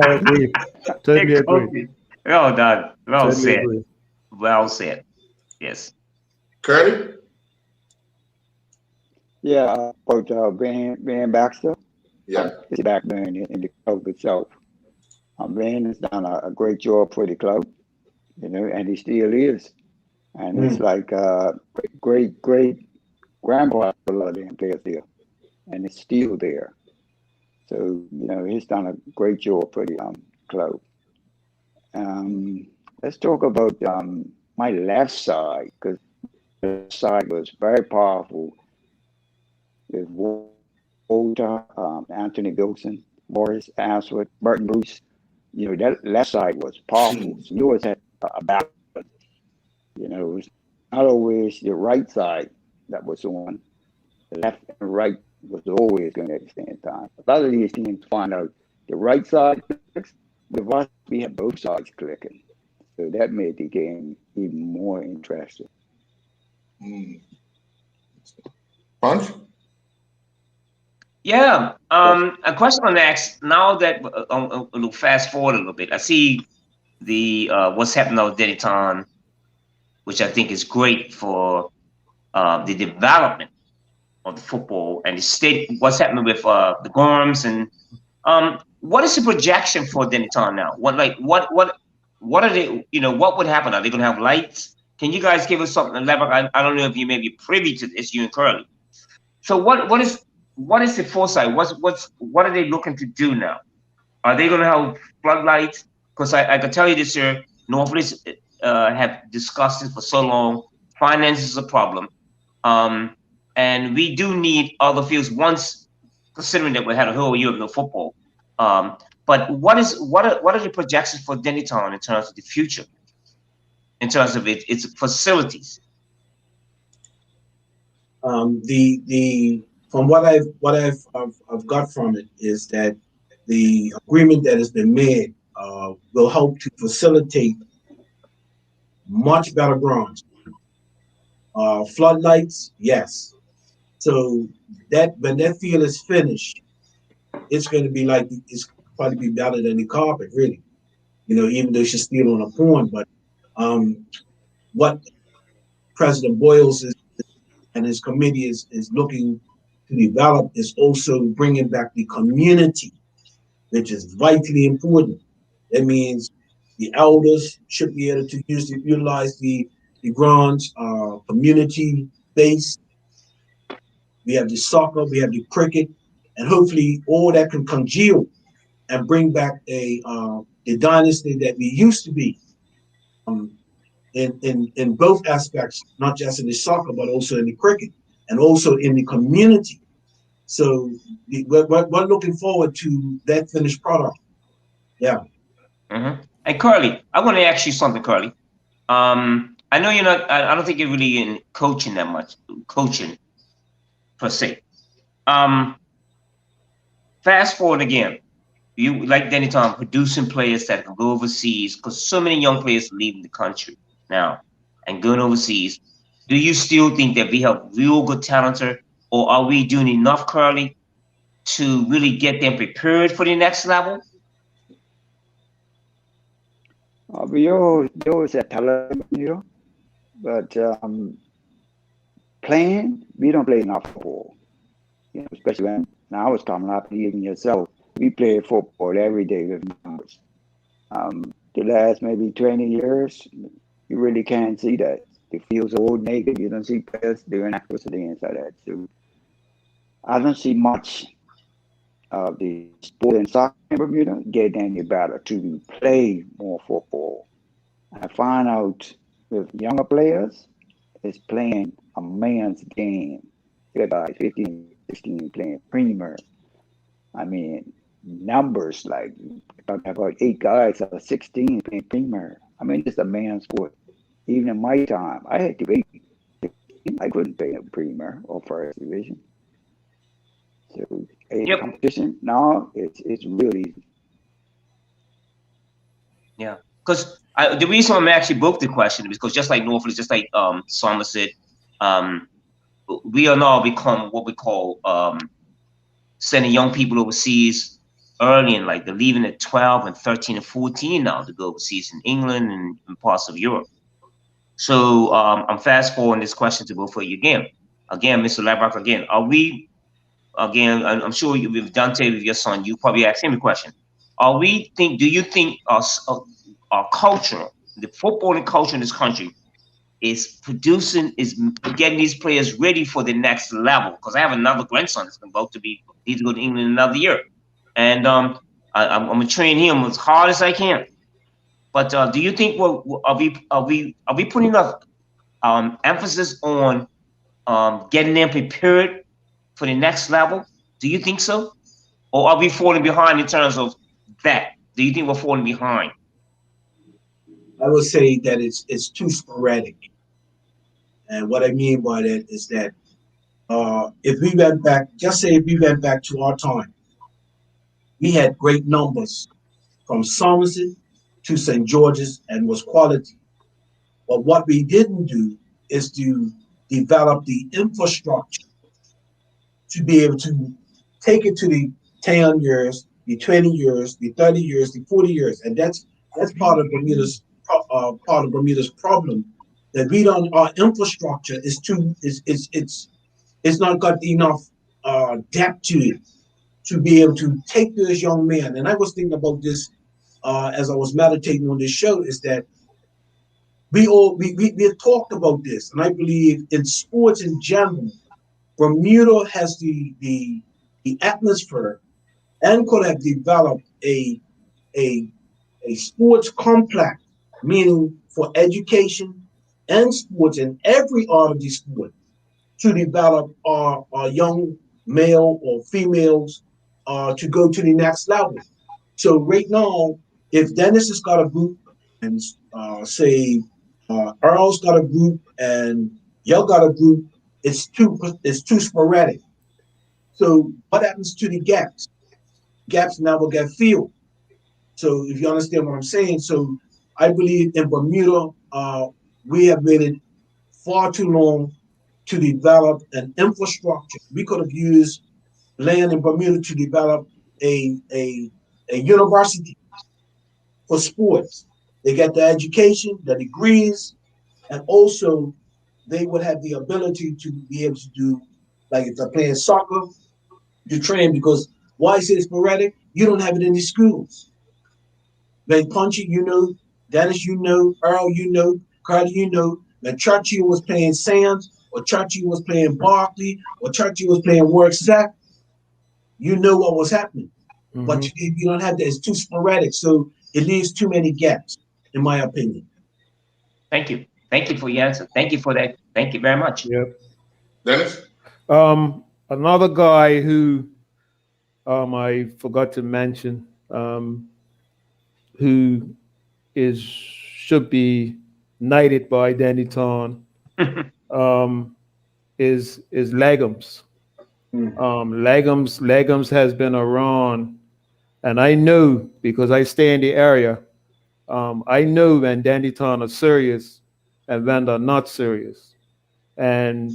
I agree. Totally agree. Well done. Well Totally said. agree. Well said. Yes. Curly? Yeah, Coach Van Baxter. Yeah. His background in the club itself. Van has done a great job for the club, and he still is. And it's like great grandpa for a lot of them players there, and it's still there. So he's done a great job for the club. Let's talk about my left side, because the left side was very powerful. With Walter, Anthony Wilson, Morris Ashworth, Burton Bruce. That left side was powerful. So you always had a balance. It was not always the right side that was on. The left and right was always going at the same time. A lot of these teams find out the right side clicks, with us, we had both sides clicking. So that made the game even more interesting. Punch? Yeah. A question on next. Now that we'll fast forward a little bit, I see the what's happening with Dennytown, which I think is great for the development of the football and the state. What's happening with the Gorms, and what is the projection for Dennytown now? What are they? What would happen? Are they going to have lights? Can you guys give us something to elaborate? I don't know if you may be privy to this, you and Curly. So what is the foresight? What are they looking to do now? Are they going to have floodlights? Because I can tell you this here, Northwest have discussed this for so long. Finance is a problem, and we do need other fields. Once considering that we had a whole year of no football, but what are the projections for Dennytown in terms of the future, in terms of its facilities? From what I've got from it is that the agreement that has been made will help to facilitate much better grounds. Floodlights, yes. So that when that field is finished, it's going to be like, it's probably be better than the carpet, really. Even though she's still on a point, but what President Boyles and his committee is looking to develop is also bringing back the community, which is vitally important. That means the elders should be able to utilize the grounds, community based. We have the soccer, we have the cricket, and hopefully all that can congeal and bring back the dynasty that we used to be. In both aspects, not just in the soccer, but also in the cricket and also in the community. So we're looking forward to that finished product. Yeah. Mm-hmm. And Curly, I want to ask you something, Curly. I know you're not. I don't think you're really in coaching that much, coaching per se. Fast forward again. You like Danny Tom producing players that can go overseas because so many young players are leaving the country now and going overseas. Do you still think that we have real good talent, or are we doing enough currently to really get them prepared for the next level? We always have talent, but playing, we don't play enough football. Especially when I was coming up, even yourself, we played football every day with numbers. The last maybe 20 years, you really can't see that. The field's old naked. You don't see players doing activity and like that. So I don't see much of the sport in soccer in Bermuda getting any better to play more football. I find out with younger players, it's playing a man's game. Guys 15, 16 playing Premier. I mean, numbers like talking about 8 guys out of 16 playing Premier. I mean, it's a man's sport. Even in my time, I had to be. I couldn't play in Premier or First Division. So competition now, it's really. Yeah, because the reason I'm actually booked the question is because just like Norfolk, just like Somerset, we are now become what we call sending young people overseas early, and like they're leaving at 12 and 13 and 14 now to go overseas in England and in parts of Europe. So I'm fast forwarding this question to go for you again. Again, Mr. Ladrock, again, are we, again, I'm sure you, with Dante, with your son, you probably asked him a question. Do you think our culture, the footballing culture in this country, is getting these players ready for the next level? Because I have another grandson that's going to he's going to England in another year. And I'm going to train him as hard as I can. But do you think are we putting enough emphasis on getting them prepared for the next level? Do you think so? Or are we falling behind in terms of that? Do you think we're falling behind? I would say that it's too sporadic. And what I mean by that is that if we went back, just say if we went back to our time, we had great numbers from Somerset to St. George's and was quality. But what we didn't do is to develop the infrastructure to be able to take it to the 10 years, the 20 years, the 30 years, the 40 years. And that's part of Bermuda's problem, that our infrastructure is it's not got enough depth to it to be able to take those young men. And I was thinking about this as I was meditating on this show, is that we have talked about this, and I believe in sports in general, Bermuda has the atmosphere and could have developed a sports complex, meaning for education and sports in every art of the sport, to develop our young male or females to go to the next level. So right now, if Dennis has got a group and say Earl's got a group and y'all got a group, it's too sporadic. So what happens to the gaps? Gaps never get filled. So if you understand what I'm saying, so I believe in Bermuda, we have waited far too long to develop an infrastructure. We could have used land in Bermuda to develop a university for sports. They get the education, the degrees, and also they would have the ability to be able to do, like if they're playing soccer, to train, because why is it sporadic? You don't have it in the schools. When Punchy, you know, Dennis, you know, Earl, you know, Carter, you know, when Churchill was playing Sands, or Churchill was playing Barkley, or Churchill was playing Worksat, you know what was happening. Mm-hmm. But you don't have that. It's too sporadic, so it leaves too many gaps, in my opinion. Thank you. Thank you for your answer. Thank you for that. Thank you very much. Yep. Dennis? Another guy who I forgot to mention, who should be knighted by Danny Ton, is Legums. Legums has been around, and I know because I stay in the area. I know when Danny Ton are serious and when they're not serious. And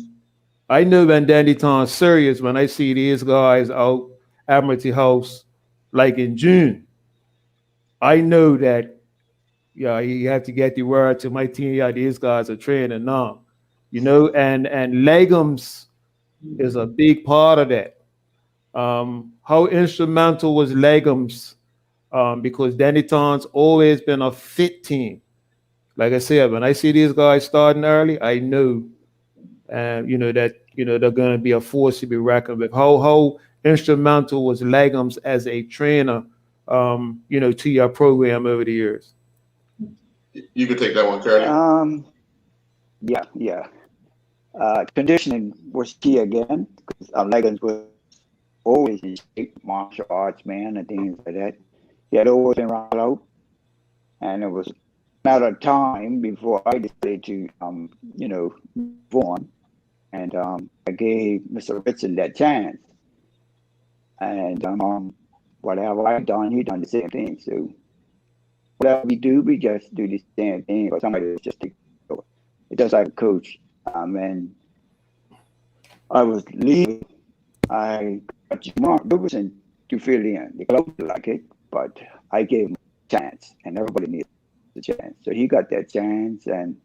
I know when Danny Ton is serious when I see these guys out Admiralty House like in June. I know that you have to get the word to my team, these guys are training now. And Legums is a big part of that. How instrumental was Legums? Because Danny Ton's always been a fit team. Like I said, when I see these guys starting early, I know, that they're going to be a force to be reckoned with. How instrumental was Legums as a trainer, to your program over the years? You can take that one, Curly. Yeah. Conditioning was key again, because Legums was always in shape, martial arts man and things like that. He had always been around out, and it was a matter of time before I decided to, move on. And I gave Mr. Ritson that chance. And whatever I done, he done the same thing. So whatever we do, we just do the same thing. But somebody else just take over. It does like a coach. And I was leaving. I got Mark Robertson to fill in. The club like it, but I gave him a chance, and everybody needs a chance. So he got that chance, and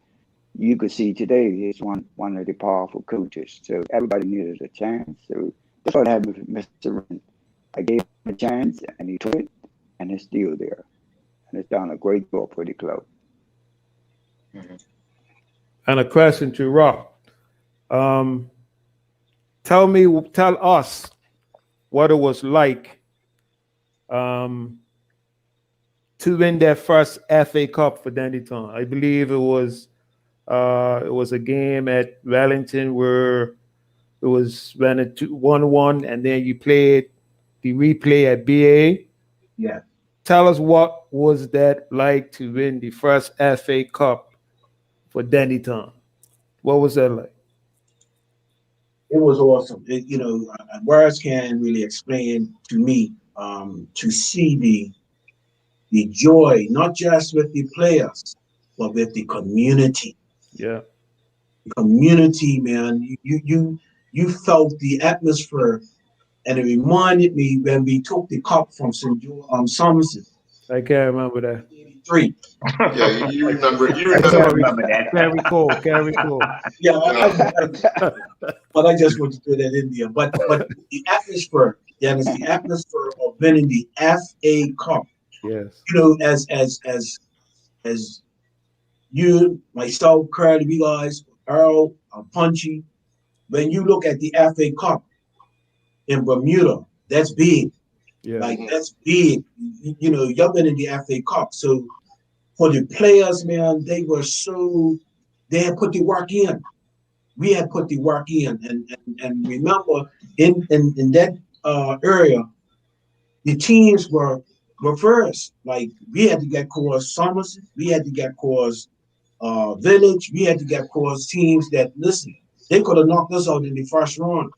you could see today he's one of the powerful coaches. So everybody needed a chance. So that's what happened with Mr. Wren. I gave him a chance, and he took it, and it's still there. And it's done a great job for the club. And a question to Rock. Tell us what it was like to win that first FA Cup for Dandy Ton. I believe it was a game at Wellington where it was when it 1-1, and then you played the replay at BA. Yeah. Tell us what was that like to win the first FA Cup for Dandy Ton. What was that like? It was awesome. Words can't really explain to me to see the joy, not just with the players, but with the community. Yeah. The community, man. You felt the atmosphere, and it reminded me when we took the cup from St. Somerset. I can't remember that. 83. Yeah, you remember. I can't remember that. Can't recall. Yeah, but I just want to throw that in there. But the atmosphere, it's the atmosphere of winning the FA Cup. Yes. As you, myself, Curly, we guys, Earl, Punchy, when you look at the FA Cup in Bermuda, that's big. Yeah. Like, that's big. You're winning the FA Cup. So for the players, man, they had put the work in. We had put the work in. And remember, in that area, the teams were first. Like, we had to get cause Somerset, we had to get cause Village, we had to get cause teams that, listen, they could have knocked us out in the first round.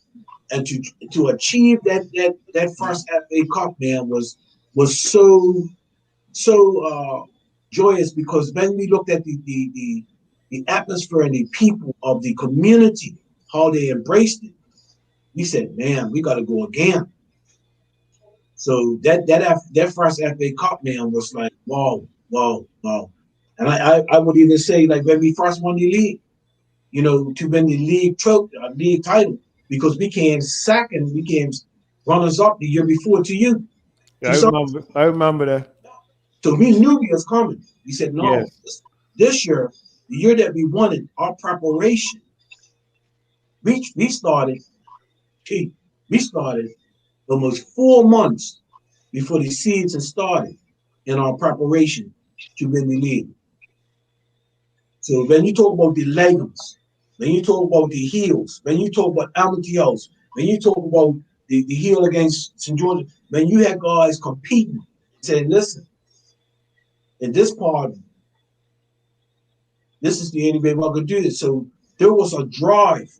And to achieve that first FA Cup, man, was so joyous, because when we looked at the atmosphere and the people of the community, how they embraced it, we said, man, we got to go again. So that first FA Cup, man, was like, wow. And I would even say, like, when we first won the league, to win the league title, because we came second, we came runners up the year before to you. Yeah, I remember that. So we knew we was coming. We said, no, yes. This year, the year that we won it, our preparation, we started almost 4 months before the season started in our preparation to win the league. So when you talk about the Legums, when you talk about the Heels, when you talk about Admiralty House, when you talk about the heel against St. George, when you had guys competing, saying, listen, in this part, This is the only way we're going to do this. So there was a drive,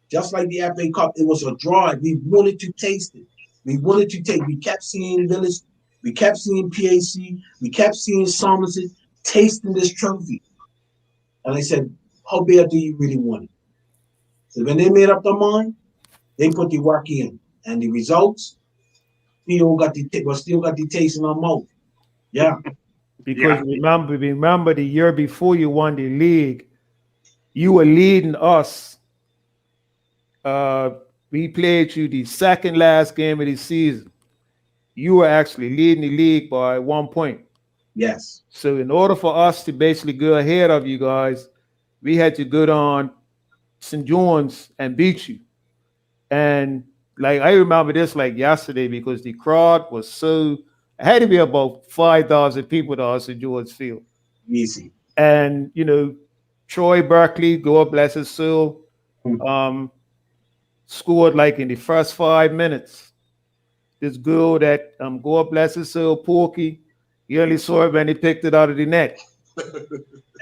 just like the FA Cup. It was a drive. We wanted to taste it. We wanted to take. We kept seeing Village. We kept seeing PAC. We kept seeing Somerset tasting this trophy. And I said, how bad do you really want it? So when they made up their mind, they put the work in. And the results, still got the taste in our mouth. Yeah. Because remember the year before you won the league, you were leading us. We played you the second last game of the season. You were actually leading the league by 1 point. Yes. So in order for us to basically go ahead of you guys, we had to go on St. John's and beat you. And like I remember this like yesterday because the crowd was so. It had to be about 5,000 people to us in George Field. Easy. And, you know, Troy Berkeley, God bless his soul, scored like in the first 5 minutes. This girl that, God bless his soul, Porky, he only saw it when he picked it out of the net.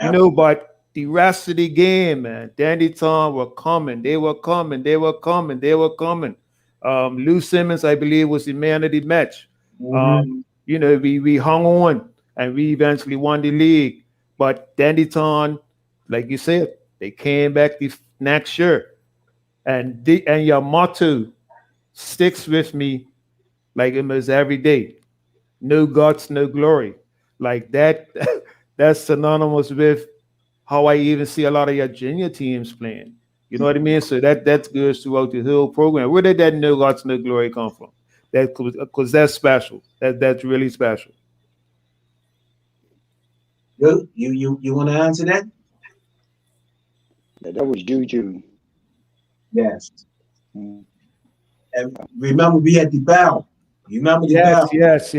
You know, but the rest of the game, man, Dandytown were coming. They were coming. Lou Simmons, I believe, was the man of the match. You know, we hung on and we eventually won the league. But Dandytown, like you said, they came back the next year. And your motto sticks with me like almost every day. No guts, no glory. Like that, that's synonymous with how I even see a lot of your junior teams playing. You know what I mean? So that goes throughout the whole program. Where did that no guts, no glory come from? That because that's special. That's really special. You want to answer that? That was Juju. Yes. And remember, we had the bow. You remember the bow? Yes.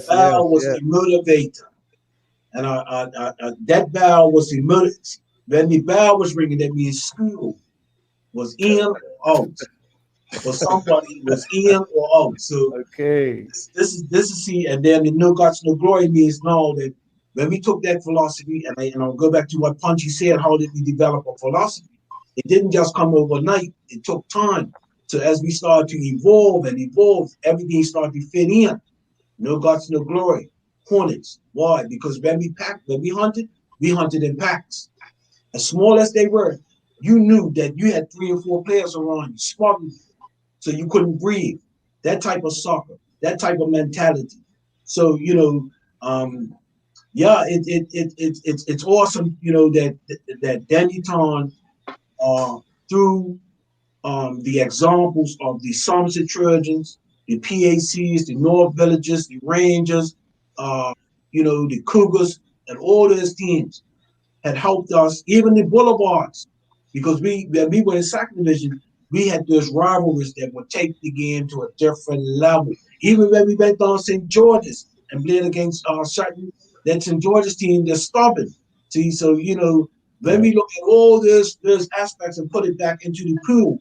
Bow was the motivator, and that bow was the motivator. When the bell was ringing, that means school was in or out. For somebody was in or out. So okay, this is see, and then the no guts, no glory means no that when we took that philosophy, and I'll go back to what Punchy said, how did we develop a philosophy? It didn't just come overnight. It took time. So as we started to evolve, everything started to fit in. No guts, no glory. Hornets. Why? Because when we hunted in packs. As small as they were, you knew that you had 3 or 4 players around you, sparking, so you couldn't breathe. That type of soccer, that type of mentality. So you know, it's awesome. You know that Dandytown, through the examples of the Somerset Trojans, the PACs, the North Villages, the Rangers, you know, the Cougars, and all those teams had helped us, even the Boulevards, because when we were in second division, we had those rivalries that would take the game to a different level. Even when we went down St. George's and played against certain, that St. George's team, they're stubborn. See, so you know, when we look at all those aspects and put it back into the pool,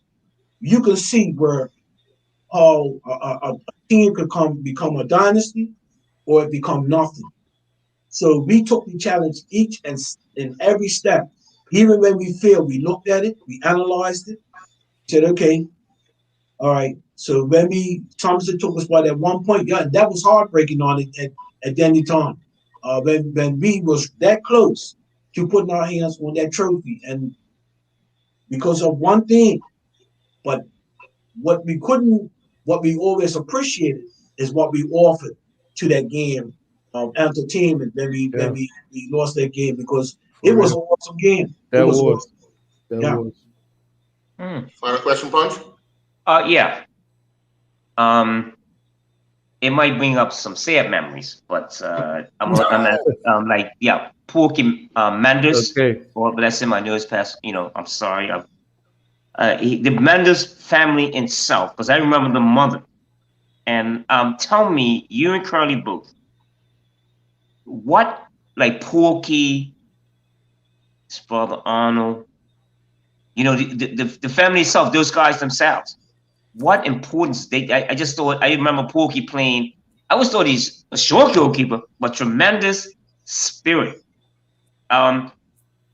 you can see where how a team could become a dynasty or it become nothing. So we took the challenge each and in every step. Even when we failed, we looked at it, we analyzed it, said, okay, all right. So when Somerset took us by that 1 point, yeah, that was heartbreaking on it at Dandytown. When we was that close to putting our hands on that trophy, and because of one thing, but what we always appreciated is what we offered to that game of entertainment when we lost that game, because it was an awesome game. That was. Final question, Punch? Yeah. It might bring up some sad memories, but I'm like, yeah, Porky Mendes, or bless him, I know his past, you know, I'm sorry. The Mendes family itself, because I remember the mother. And tell me, you and Curly both, what, like Porky, his brother Arnold, you know, the family itself, those guys themselves, what importance I just thought, I remember Porky playing, I always thought he's a short goalkeeper, but tremendous spirit.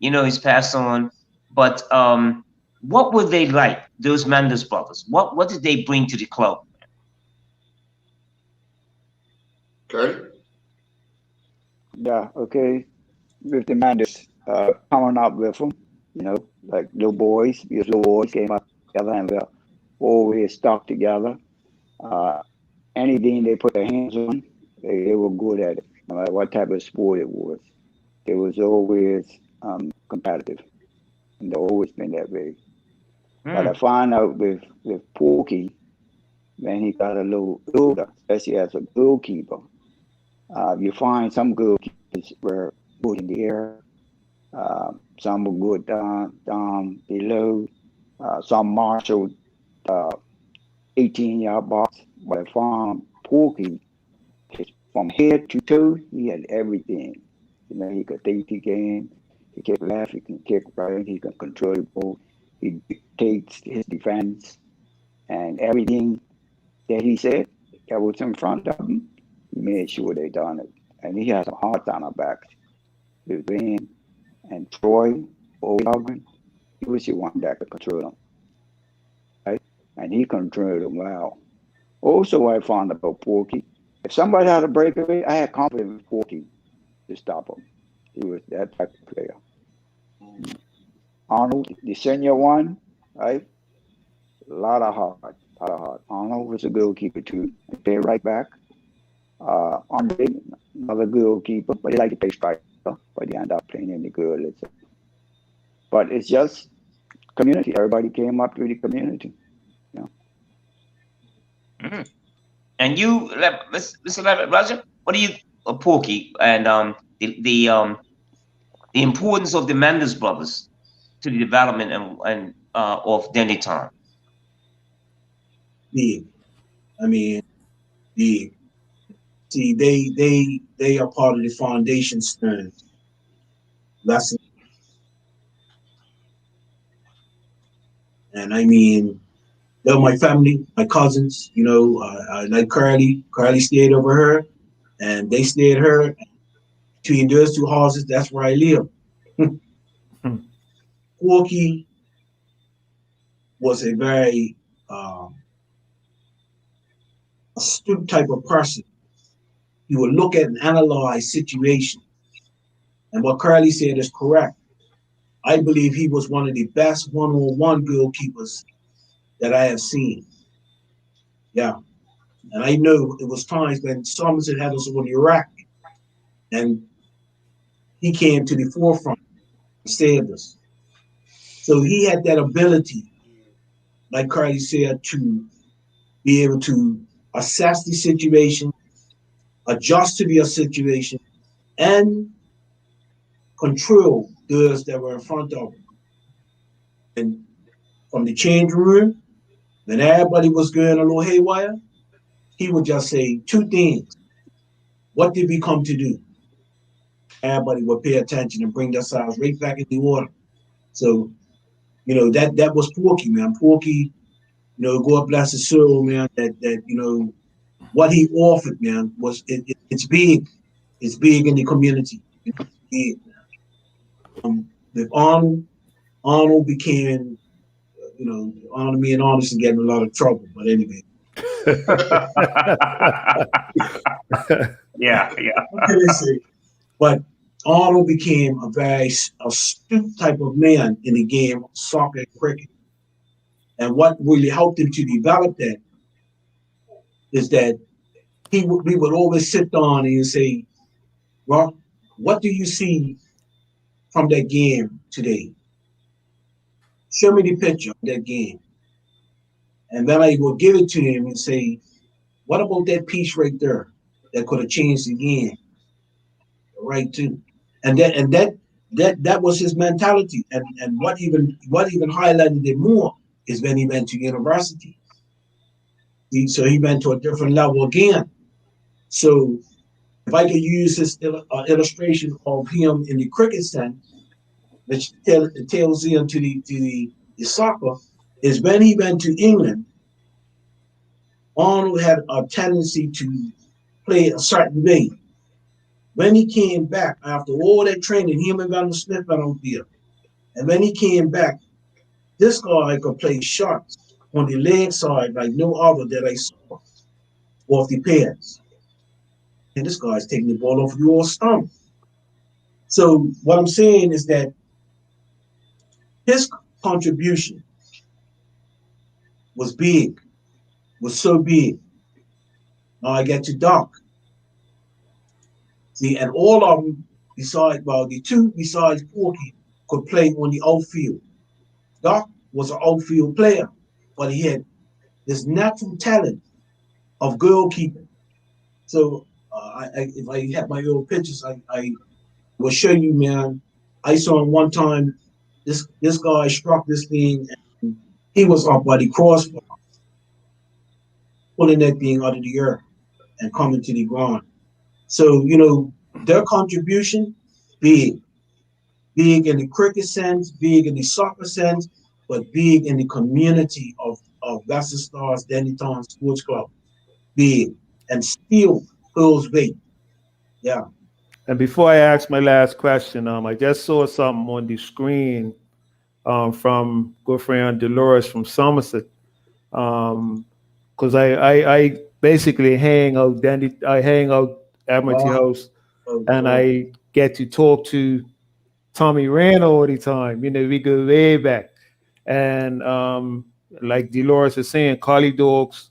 You know, he's passed on. But what were they like, those Mendes brothers? What did they bring to the club? Okay. Yeah, okay. With the Mendes coming up with them, you know, like little boys, because little boys came up together and we always stuck together. Anything they put their hands on, they were good at it, no matter what type of sport it was. It was always competitive, and they've always been that way. But I find out with Porky, when he got a little older, especially as a goalkeeper, you find some goalkeepers were good in the air, some were good down below, some marshaled 18-yard box. But I found Porky, from head to toe, he had everything. You know, he could think the game, he kick left, he can kick right, he can control the ball, he dictates his defense, and everything that he said that was in front of him, he made sure they done it. And he has some heart on our backs. With Van and Troy, O'Loughlin, he was the one that could control them. Right? And he controlled them well. Also, I found about Porky, if somebody had a breakaway, I had confidence in Porky to stop him. He was that type of player. Arnold, the senior one, right? A lot of heart. Arnold was a goalkeeper too. He played right back. Andre, another goalkeeper, but he liked to play striker, but he ended up playing in the goal. But it's just community. Everybody came up through the community. You know? Mm-hmm. And you, Mr. Levitt, Roger, what do you, Porky, and the importance of the Mendes brothers to the development and of Danny Tom? Big. I mean, big. See, they are part of the foundation stone. Lesson. And I mean, they're my family, my cousins, you know, I like Carly. Carly stayed over her, and they stayed her. Between those two houses, that's where I live. Porky was a very astute type of person. He would look at and analyze situations. And what Carly said is correct. I believe he was one of the best one-on-one goalkeepers that I have seen. Yeah. And I know it was times when Somerset had us on Iraq, and he came to the forefront and saved us. So he had that ability, like Carly said, to be able to assess the situation, adjust to the situation, and control those that were in front of him. And from the change room, when everybody was going a little haywire, he would just say two things. What did we come to do? Everybody would pay attention and bring themselves right back in the order. So, you know, that was Porky, man. Porky, you know, God bless his soul, man, that you know, what he offered, man, was it's big. It's big in the community. It's big. With Arnold became, you know, me and Arnold getting in a lot of trouble, but anyway. Yeah. What can I say? But Arnold became a very astute type of man in the game of soccer and cricket. And what really helped him to develop that is that we would always sit down and say, well, what do you see from that game today? Show me the picture of that game. And then I will give it to him and say, what about that piece right there that could have changed the game? Right too. And that was his mentality. And what even highlighted it more is when he went to university. So he went to a different level again. So if I could use this illustration of him in the cricket sense, which tells him to the soccer, is when he went to England, Arnold had a tendency to play a certain way. When he came back after all that training, him and Van Smith got on field. And when he came back, this guy could play shots on the leg side like no other that I saw off the pads. And this guy's taking the ball off your stump. So what I'm saying is that his contribution was big, was so big. Now I get to Doc. See, and all of them, besides, well, the two besides Porky, could play on the outfield. Doc was an outfield player, but he had this natural talent of goalkeeping. So if I had my old pictures, I will show you, man. I saw him one time. This guy struck this thing, and he was up by the crossbar, pulling that thing out of the air and coming to the ground. So, you know, their contribution, big. Big in the cricket sense, big in the soccer sense, but big in the community of Vassar Stars, Dennytown Sports Club. Big. And still holds weight. Yeah. And before I ask my last question, I just saw something on the screen from good friend Dolores from Somerset. Because I basically hang out Admiralty House, and I get to talk to Tommy Rand all the time. You know, we go way back. And like Dolores is saying, Collie Dogs,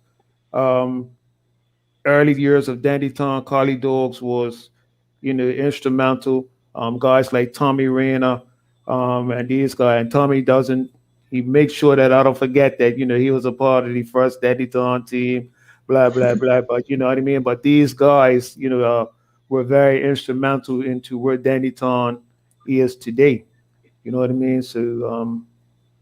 early years of Dandytown, Collie Dogs was, you know, instrumental. Guys like Tommy Rayner and these guys. And Tommy he makes sure that I don't forget that, you know, he was a part of the first Dandytown team, blah, blah, blah. But you know what I mean? But these guys, you know, were very instrumental into where Dandytown is today. You know what I mean? So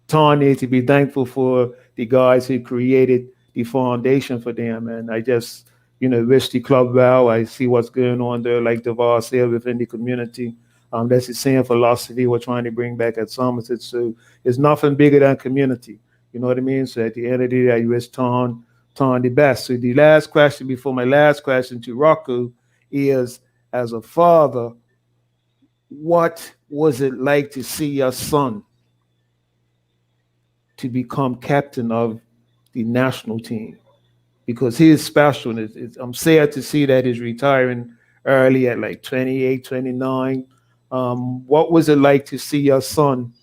Town needs to be thankful for the guys who created the foundation for them. And I just, you know, wish the club well. I see what's going on there, like Devar said, within the community. That's the same philosophy we're trying to bring back at Somerset. So it's nothing bigger than community. You know what I mean? So at the end of the day, I wish Town the best. So the last question before my last question to Rocco is, as a father, what was it like to see your son to become captain of the national team? Because he is special. And I'm sad to see that he's retiring early at like 28, 29. What was it like to see your son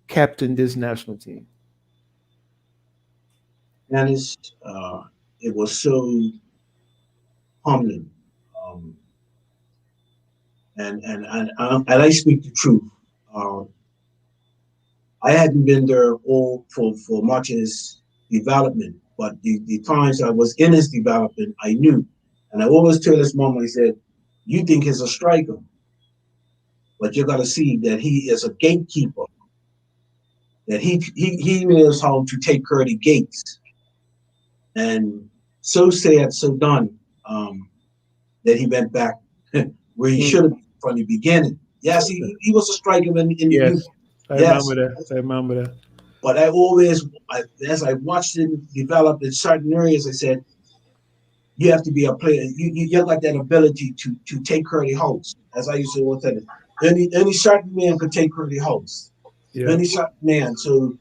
captain this national team? And it was so humbling. And I speak the truth. I hadn't been there all for much of his development, but the times I was in his development, I knew. And I always tell this mom, I said, you think he's a striker, but you got to see that he is a gatekeeper, that he knows how to take care of the gates. And so said, so done, that he went back where he should have been from the beginning. Yes, he was a striker in the youth. I remember that. But I always, as I watched him develop in certain areas, I said, you have to be a player. You got that ability to take care of the house. As I used to always tell him, any certain man could take care of the house. Yeah. Any certain man. So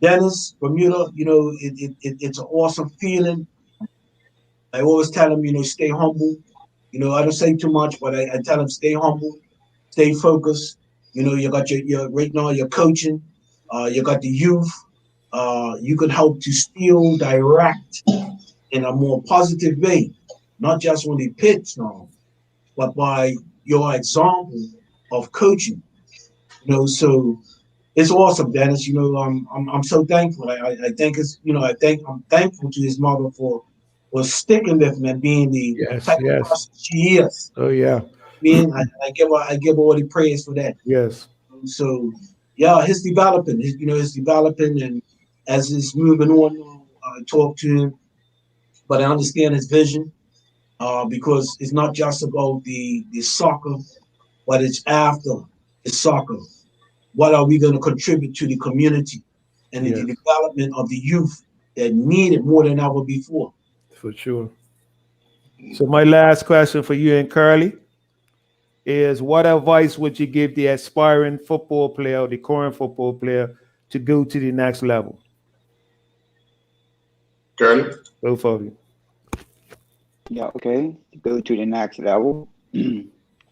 Dennis, Bermuda, you know, it's an awesome feeling. I always tell him, you know, stay humble. You know, I don't say too much, but I tell him stay humble, stay focused. You know, you got your right now you're coaching. You got the youth. You can help to still direct in a more positive way, not just on the pitch now, but by your example of coaching. You know, so it's awesome, Dennis. You know, I'm so thankful. I think it's, you know, I'm thankful to his mother for sticking with him and being the type of person she is. Oh yeah. I give her all the praise for that. Yes. So yeah, his developing, and as he's moving on, I talk to him, but I understand his vision, because it's not just about the soccer, but it's after the soccer. What are we going to contribute to the community and the development of the youth that need it more than ever before? For sure. So my last question for you and Curly is what advice would you give the aspiring football player or the current football player to go to the next level? Curly? Both of you. Yeah, okay. Go to the next level.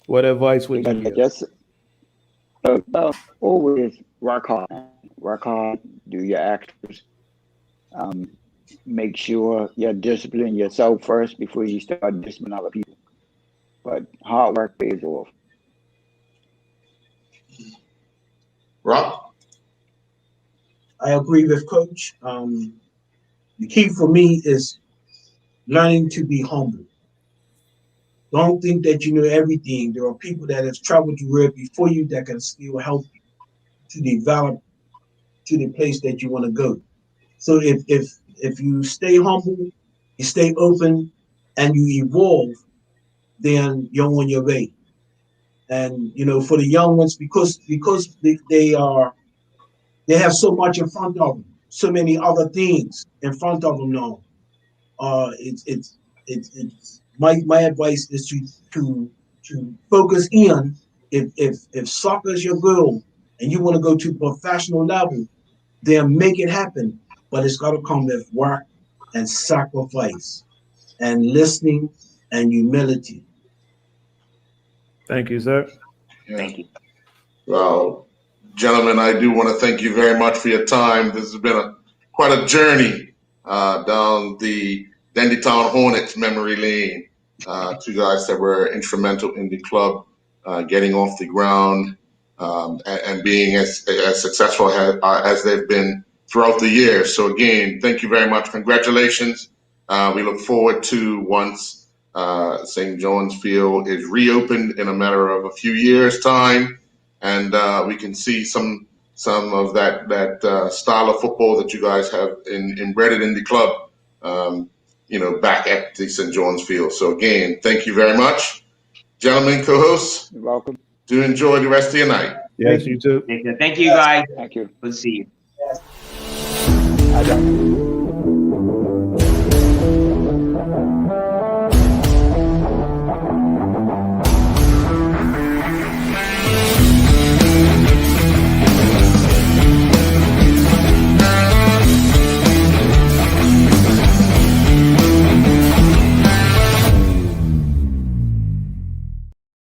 What advice would you give? Just always work hard, do your actions. Make sure you discipline yourself first before you start disciplining other people. But hard work pays off. Rob? I agree with Coach. The key for me is learning to be humble. Don't think that you know everything. There are people that have traveled the road before you that can still help you to develop to the place that you want to go. So if you stay humble, you stay open, and you evolve, then you're on your way. And for the young ones, because they have so much in front of them, so many other things in front of them now. It's my advice is to focus in. If soccer is your goal and you want to go to professional level, then make it happen. But it's got to come with work and sacrifice and listening and humility. Thank you, sir. Yeah. Thank you. Well, gentlemen, I do want to thank you very much for your time. This has been quite a journey down the Dandytown Hornets memory lane. Two guys that were instrumental in the club getting off the ground and being as successful as they've been throughout the years. So again, thank you very much. Congratulations. We look forward to once St. John's Field is reopened in a matter of a few years' time, and we can see some of that style of football that you guys have embedded in the club, back at the St. John's Field. So again, thank you very much, gentlemen, co-hosts. You're welcome. Do enjoy the rest of your night. Yes, you too. Thank you, guys. Thank you. Good to see you. I got